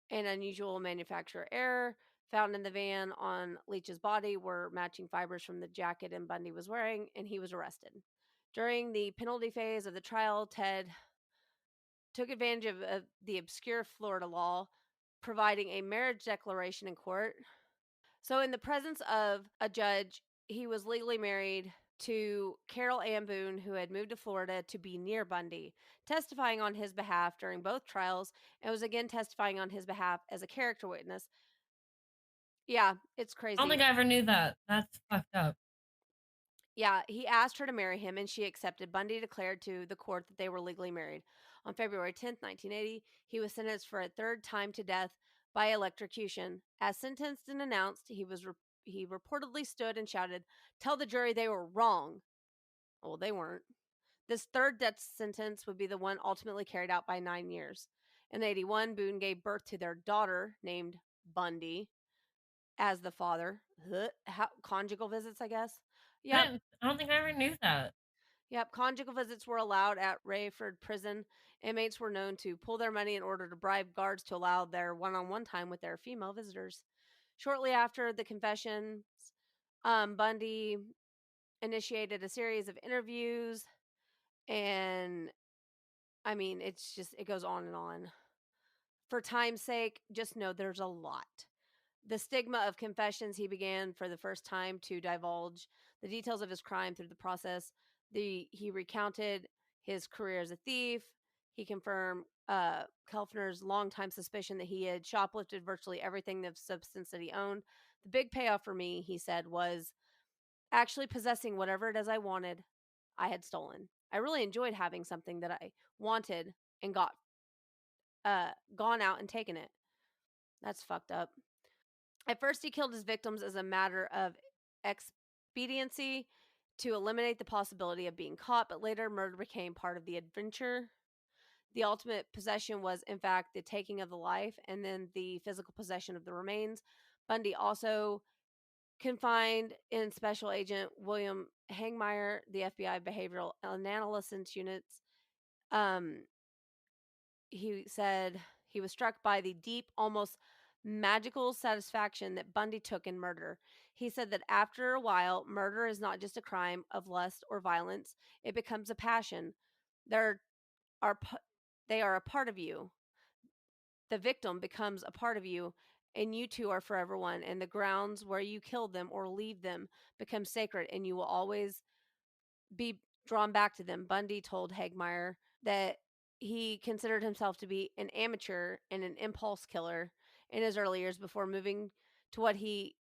and unusual manufacturer error found in the van on Leach's body, were matching fibers from the jacket and Bundy was wearing, and he was arrested. During the penalty phase of the trial, Ted took advantage of the obscure Florida law, providing a marriage declaration in court. So in the presence of a judge, he was legally married to Carol Ann Boone, who had moved to Florida to be near Bundy, testifying on his behalf during both trials, and was again testifying on his behalf as a character witness. Yeah, it's crazy. I don't think I ever knew that. That's fucked up. Yeah, he asked her to marry him, and she accepted. Bundy declared to the court that they were legally married. On February 10th, 1980, he was sentenced for a 3rd time to death by electrocution. As sentenced and announced, he reportedly stood and shouted, "Tell the jury they were wrong." Well, they weren't. This 3rd death sentence would be the one ultimately carried out by 9 years. In 81, Boone gave birth to their daughter, named Bundy, as the father. Conjugal visits, I guess. Yeah, I don't think I ever knew that. Yep, conjugal visits were allowed at Rayford Prison. Inmates were known to pull their money in order to bribe guards to allow their one-on-one time with their female visitors. Shortly after the confessions, Bundy initiated a series of interviews, and I mean, it goes on and on. For time's sake, just know there's a lot. the stigma of confessions, he began for the first time to divulge the details of his crime through the process. He recounted his career as a thief. He confirmed Kelfner's longtime suspicion that he had shoplifted virtually everything of substance that he owned. The big payoff for me, he said, was actually possessing whatever it is I wanted, I had stolen. I really enjoyed having something that I wanted and gone out and taken it. That's fucked up. At first, he killed his victims as a matter of expediency to eliminate the possibility of being caught, but later murder became part of the adventure. The ultimate possession was, in fact, the taking of the life and then the physical possession of the remains. Bundy also confined in Special Agent William Hangmeyer, the FBI Behavioral Analysis Units. He said he was struck by the deep, almost magical satisfaction that Bundy took in murder. He said that after a while, murder is not just a crime of lust or violence, it becomes a passion. There are they are a part of you. The victim becomes a part of you, and you two are forever one, and the grounds where you killed them or leave them become sacred, and you will always be drawn back to them. Bundy told Hagmeyer that he considered himself to be an amateur and an impulse killer in his early years before moving to what he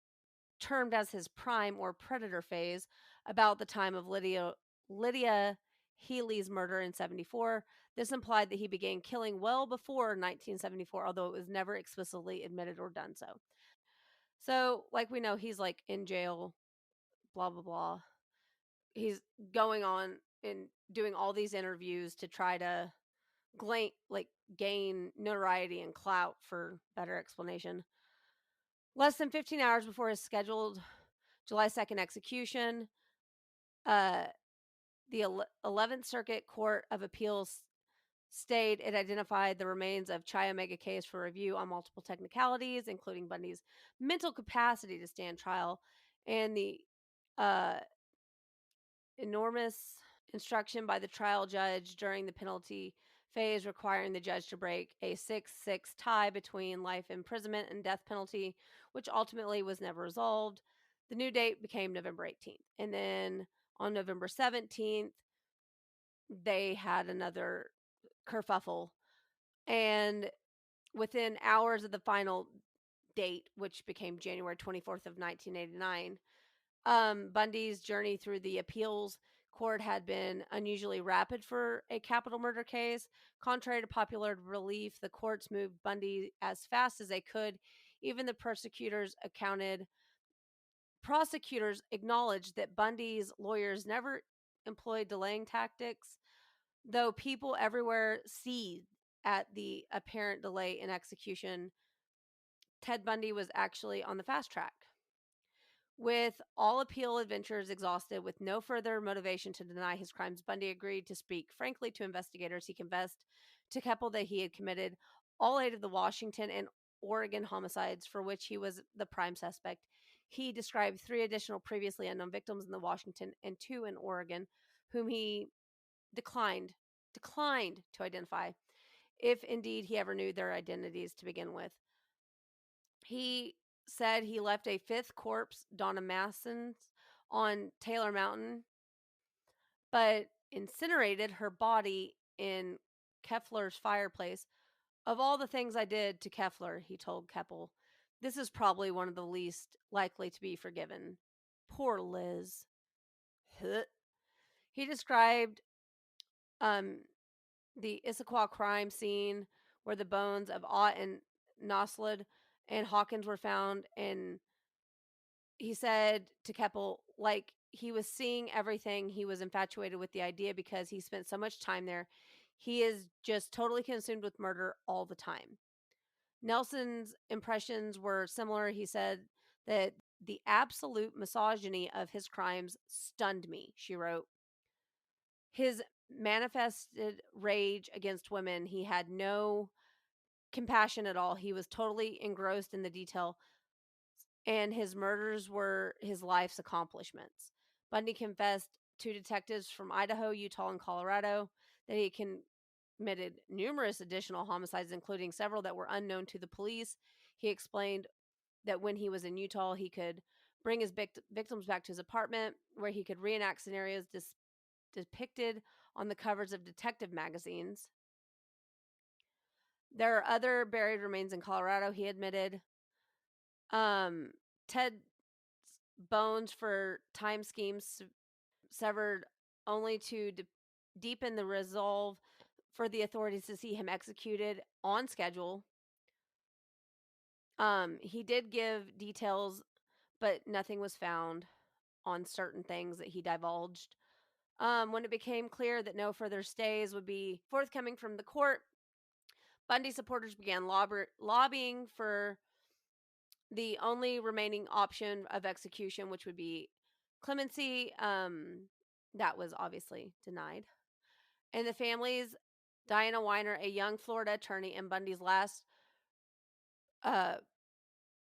termed as his prime or predator phase about the time of Lydia Healy's murder in 74. This implied that he began killing well before 1974, although it was never explicitly admitted or done so. So, like we know, he's like in jail, blah, blah, blah. He's going on and doing all these interviews to try to gain notoriety and clout, for better explanation. Less than 15 hours before his scheduled July 2nd execution, the 11th Circuit Court of Appeals stayed. It identified the remains of Chi Omega case for review on multiple technicalities, including Bundy's mental capacity to stand trial and the enormous instruction by the trial judge during the penalty phase, requiring the judge to break a 6-6 tie between life imprisonment and death penalty, which ultimately was never resolved. The new date became November 18th. And then on November 17th, they had another kerfuffle. And within hours of the final date, which became January 24th of 1989, Bundy's journey through the appeals court had been unusually rapid for a capital murder case. Contrary to popular belief, the courts moved Bundy as fast as they could. Even the prosecutors acknowledged that Bundy's lawyers never employed delaying tactics, though people everywhere seethed at the apparent delay in execution. Ted Bundy was actually on the fast track. With all appeal adventures exhausted, with no further motivation to deny his crimes, Bundy agreed to speak frankly to investigators. He confessed to Campbell that he had committed all 8 of the Washington and Oregon homicides for which he was the prime suspect. He described 3 additional previously unknown victims in the Washington and 2 in Oregon, whom he declined to identify, if indeed he ever knew their identities to begin with. He said he left a 5th corpse, Donna Masson's, on Taylor Mountain, but incinerated her body in Keffler's fireplace. Of all the things I did to Keffler, he told Campbell, this is probably one of the least likely to be forgiven. Poor Liz. He described the Issaquah crime scene where the bones of Ott and Nosled and Hawkins were found, and he said to Keppel, like he was seeing everything, he was infatuated with the idea because he spent so much time there. He is just totally consumed with murder all the time. Nelson's impressions were similar. He said that the absolute misogyny of his crimes stunned me, she wrote. His manifested rage against women, he had no compassion at all. He was totally engrossed in the detail, and his murders were his life's accomplishments. Bundy confessed to detectives from Idaho, Utah, and Colorado that he committed numerous additional homicides, including several that were unknown to the police. He explained that when he was in Utah, he could bring his victims back to his apartment where he could reenact scenarios depicted on the covers of detective magazines. There are other buried remains in Colorado, he admitted. Ted's bones for time schemes severed only to deepen the resolve for the authorities to see him executed on schedule. He did give details, but nothing was found on certain things that he divulged. When it became clear that no further stays would be forthcoming from the court, Bundy supporters began lobbying for the only remaining option of execution, which would be clemency. That was obviously denied. And the families, Diana Weiner, a young Florida attorney and Bundy's last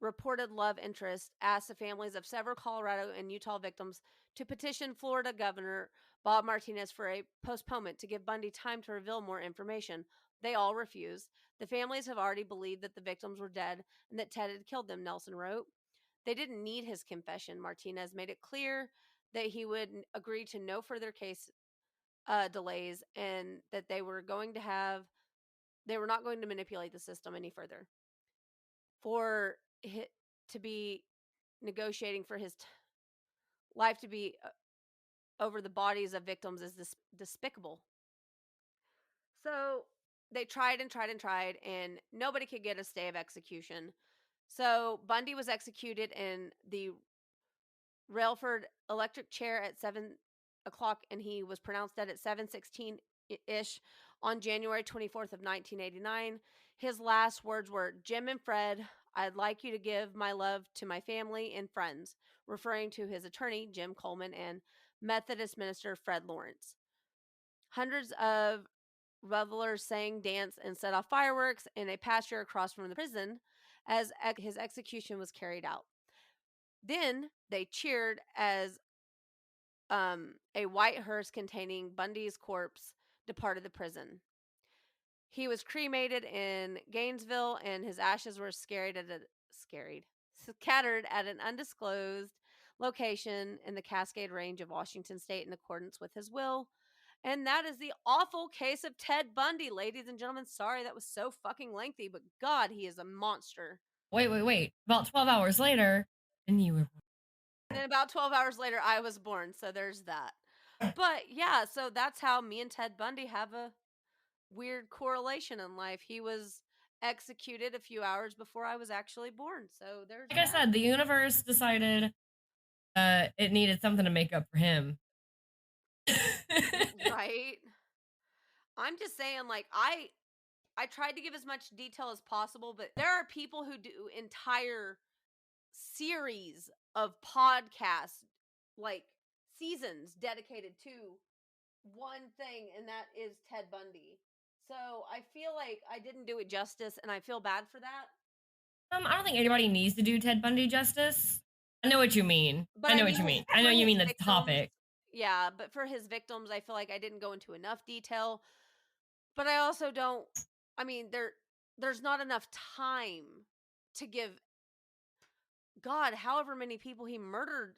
reported love interest, asked the families of several Colorado and Utah victims to petition Florida Governor Bob Martinez for a postponement to give Bundy time to reveal more information. They all refused. The families have already believed that the victims were dead and that Ted had killed them, Nelson wrote. They didn't need his confession. Martinez made it clear that he would agree to no further case delays and that they were not going to manipulate the system any further. For to be negotiating for his life to be over the bodies of victims is despicable. So they tried and tried and tried, and nobody could get a stay of execution. So Bundy was executed in the Railford electric chair at 7 o'clock, and he was pronounced dead at 7:16-ish on January 24th of 1989. His last words were, "Jim and Fred, I'd like you to give my love to my family and friends," referring to his attorney, Jim Coleman, and Methodist minister, Fred Lawrence. Hundreds of revelers sang, danced, and set off fireworks in a pasture across from the prison as his execution was carried out. Then they cheered as a white hearse containing Bundy's corpse departed the prison. He was cremated in Gainesville, and his ashes were scattered at an undisclosed location in the Cascade Range of Washington State in accordance with his will. And that is the awful case of Ted Bundy, ladies and gentlemen. Sorry that was so fucking lengthy, but God, he is a monster. Wait. About 12 hours later, and you were born. And then about 12 hours later, I was born. So there's that. But yeah, so that's how me and Ted Bundy have a weird correlation in life. He was executed a few hours before I was actually born. So there's like I said, the universe decided it needed something to make up for him. Right. I'm just saying, like, I tried to give as much detail as possible, but there are people who do entire series of podcasts, like seasons dedicated to one thing, and that is Ted Bundy. So I feel like I didn't do it justice, and I feel bad for that. I don't think anybody needs to do Ted Bundy justice. I know what you mean. But I know what you mean. I know you mean the topic. Yeah, but for his victims, I feel like I didn't go into enough detail. But I also don't. I mean, there's not enough time to give. God, however many people he murdered,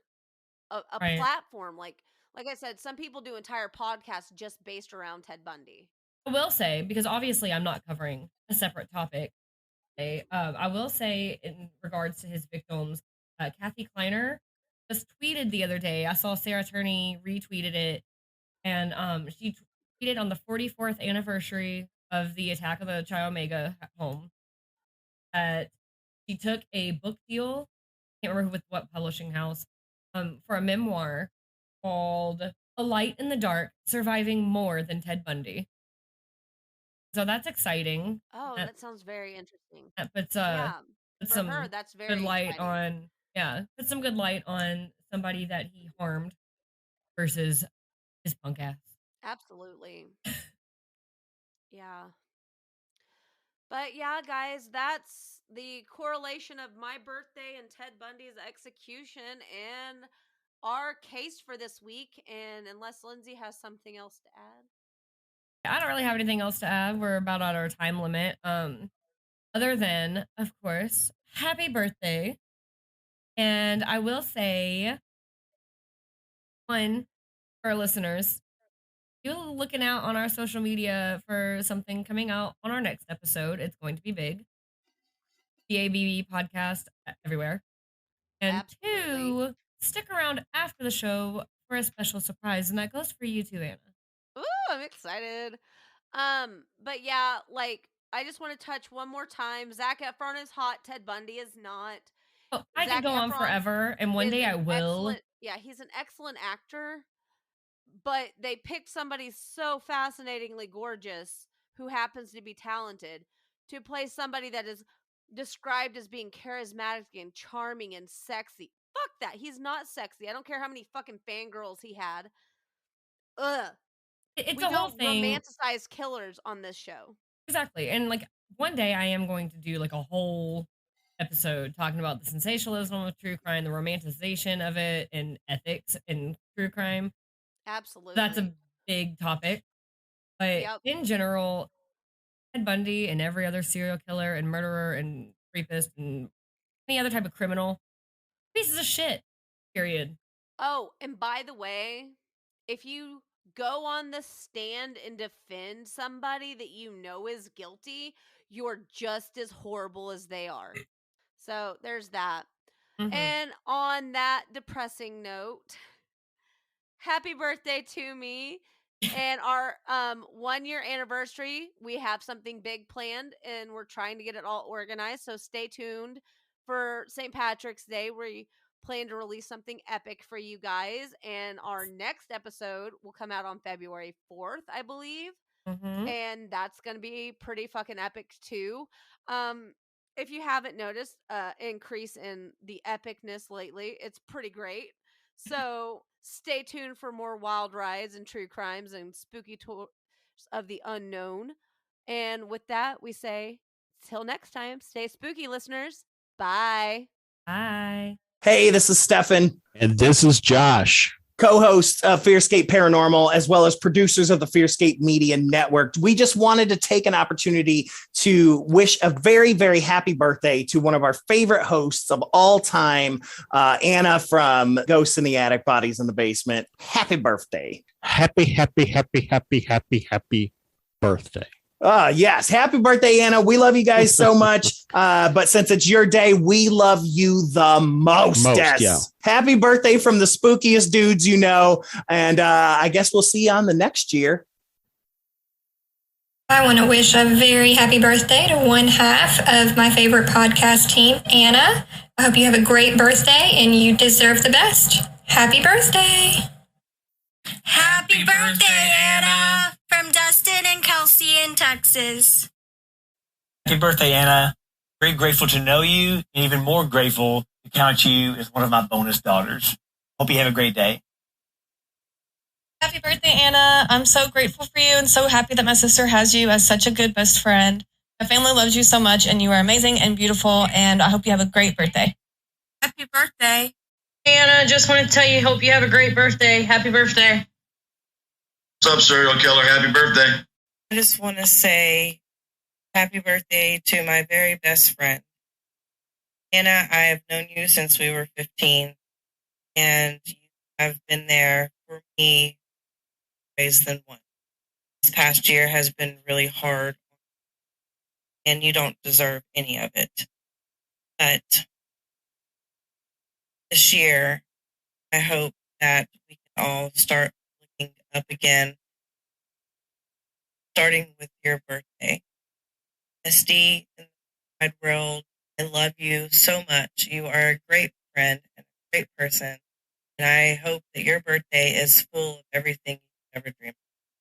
a Right. platform. Like I said, some people do entire podcasts just based around Ted Bundy. I will say, because obviously I'm not covering a separate topic, I will say in regards to his victims, Kathy Kleiner just tweeted the other day. I saw Sarah Turney retweeted it, and she tweeted on the 44th anniversary of the attack of the Chi Omega home that she took a book deal, I can't remember with what publishing house, for a memoir called A Light in the Dark, Surviving More Than Ted Bundy. So that's exciting. Oh, that sounds very interesting. That puts for some her, that's very good light exciting. Put some good light on somebody that he harmed versus his punk ass. Absolutely. Yeah. But yeah, guys, that's the correlation of my birthday and Ted Bundy's execution and our case for this week. And unless Lindsey has something else to add. I don't really have anything else to add. We're about at our time limit. Other than, of course, happy birthday And I will say, one, for our listeners, you're looking out on our social media for something coming out on our next episode. It's going to be big. GABB podcast everywhere. And Absolutely. 2, stick around after the show for a special surprise. And that goes for you too, Anna. Ooh, I'm excited. But yeah, like, I just want to touch one more time. Zac Efron is hot. Ted Bundy is not. Oh, I Zac could go on Efron forever, and one is day I an will. he's an excellent actor, but they picked somebody so fascinatingly gorgeous who happens to be talented to play somebody that is described as being charismatic and charming and sexy. Fuck that. He's not sexy. I don't care how many fucking fangirls he had. Ugh. It's We a whole don't thing. romanticize killers on this show. Exactly. And like one day I am going to do like a whole episode talking about the sensationalism of true crime, the romanticization of it, and ethics in true crime. Absolutely. That's a big topic. But in general, Ted Bundy and every other serial killer and murderer and rapist and any other type of criminal, pieces of shit, period. Oh, and by the way, if you go on the stand and defend somebody that you know is guilty, you're just as horrible as they are. So there's that. Mm-hmm. And on that depressing note, happy birthday to me. And our 1-year anniversary, we have something big planned and we're trying to get it all organized. So stay tuned for St. Patrick's Day. We plan to release something epic for you guys. And our next episode will come out on February 4th, I believe. Mm-hmm. And that's going to be pretty fucking epic too. If you haven't noticed, increase in the epicness lately, it's pretty great. So stay tuned for more wild rides and true crimes and spooky tours of the unknown. And with that, we say, till next time, stay spooky, listeners. Bye. Bye. Hey, this is Stefan. And this is Josh. Co-hosts of Fearscape Paranormal, as well as producers of the Fearscape Media Network. We just wanted to take an opportunity to wish a very, very happy birthday to one of our favorite hosts of all time, Anna from Ghosts in the Attic, Bodies in the Basement. Happy birthday. Happy birthday. Yes. Happy birthday, Anna. We love you guys so much. But since it's your day, we love you the most. Yes. Yeah. Happy birthday from the spookiest dudes you know. And I guess we'll see you on the next year. I want to wish a very happy birthday to one half of my favorite podcast team, Anna. I hope you have a great birthday and you deserve the best. Happy birthday. Happy birthday, Anna, from Dustin and Kelsey in Texas. Happy birthday, Anna. Very grateful to know you, and even more grateful to count you as one of my bonus daughters. Hope you have a great day. Happy birthday, Anna. I'm so grateful for you and so happy that my sister has you as such a good best friend. My family loves you so much, and you are amazing and beautiful, and I hope you have a great birthday. Happy birthday. Anna, just wanted to tell you, hope you have a great birthday. Happy birthday. What's up, serial killer? Happy birthday. I just want to say happy birthday to my very best friend. Anna, I have known you since we were 15, and you have been there for me ways than one. This past year has been really hard, and you don't deserve any of it. But this year, I hope that we can all start looking up again, starting with your birthday. Misty, in the wide world, I love you so much. You are a great friend and a great person, and I hope that your birthday is full of everything you ever dreamed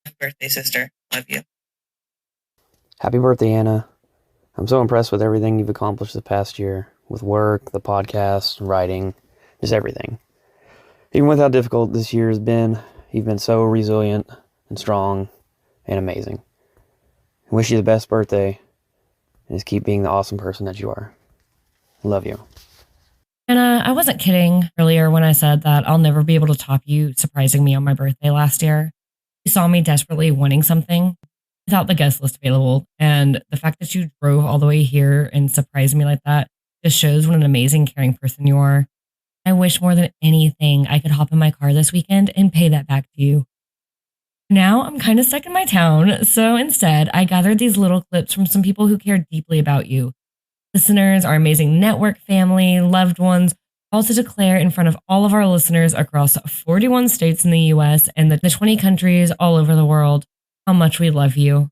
of. Happy birthday, sister. Love you. Happy birthday, Anna. I'm so impressed with everything you've accomplished the past year, with work, the podcast, writing, just everything. Even with how difficult this year has been, you've been so resilient and strong and amazing. I wish you the best birthday, and just keep being the awesome person that you are. Love you. And I wasn't kidding earlier when I said that I'll never be able to top you surprising me on my birthday last year. You saw me desperately wanting something without the guest list available, and the fact that you drove all the way here and surprised me like that just shows what an amazing, caring person you are. I wish more than anything I could hop in my car this weekend and pay that back to you. Now I'm kind of stuck in my town, so instead I gathered these little clips from some people who care deeply about you. Listeners, our amazing network family, loved ones, all to declare in front of all of our listeners across 41 states in the US and the 20 countries all over the world how much we love you.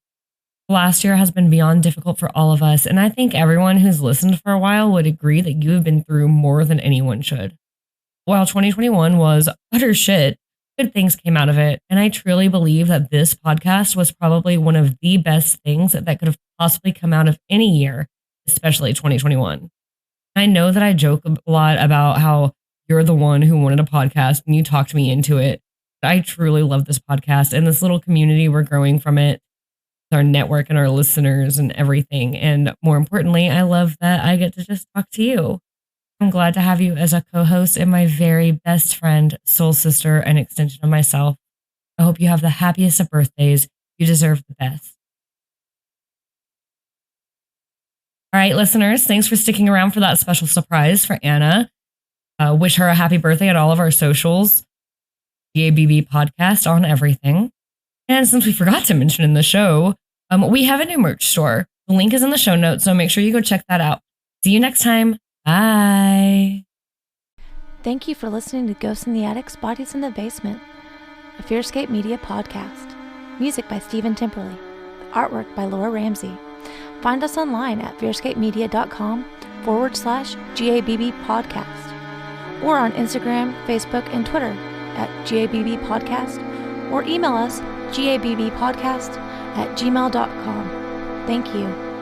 Last year has been beyond difficult for all of us, and I think everyone who's listened for a while would agree that you have been through more than anyone should. While 2021 was utter shit, good things came out of it, and I truly believe that this podcast was probably one of the best things that could have possibly come out of any year, especially 2021. I know that I joke a lot about how you're the one who wanted a podcast and you talked me into it, but I truly love this podcast and this little community we're growing from it, our network and our listeners and everything, and more importantly, I love that I get to just talk to you. I'm glad to have you as a co-host and my very best friend, soul sister, and extension of myself. I hope you have the happiest of birthdays. You deserve the best. All right, listeners, thanks for sticking around for that special surprise for Anna. Wish her a happy birthday at all of our socials. GABB podcast on everything. And since we forgot to mention in the show, we have a new merch store. The link is in the show notes, so make sure you go check that out. See you next time. Bye. Thank you for listening to Ghosts in the Attics, Bodies in the Basement, a Fearscape Media podcast. Music by Stephen Timperley. Artwork by Laura Ramsey. Find us online at fearscapemedia.com/GABB podcast, or on Instagram, Facebook, and Twitter at GABB podcast, or email us gabbpodcast@gmail.com. Thank you.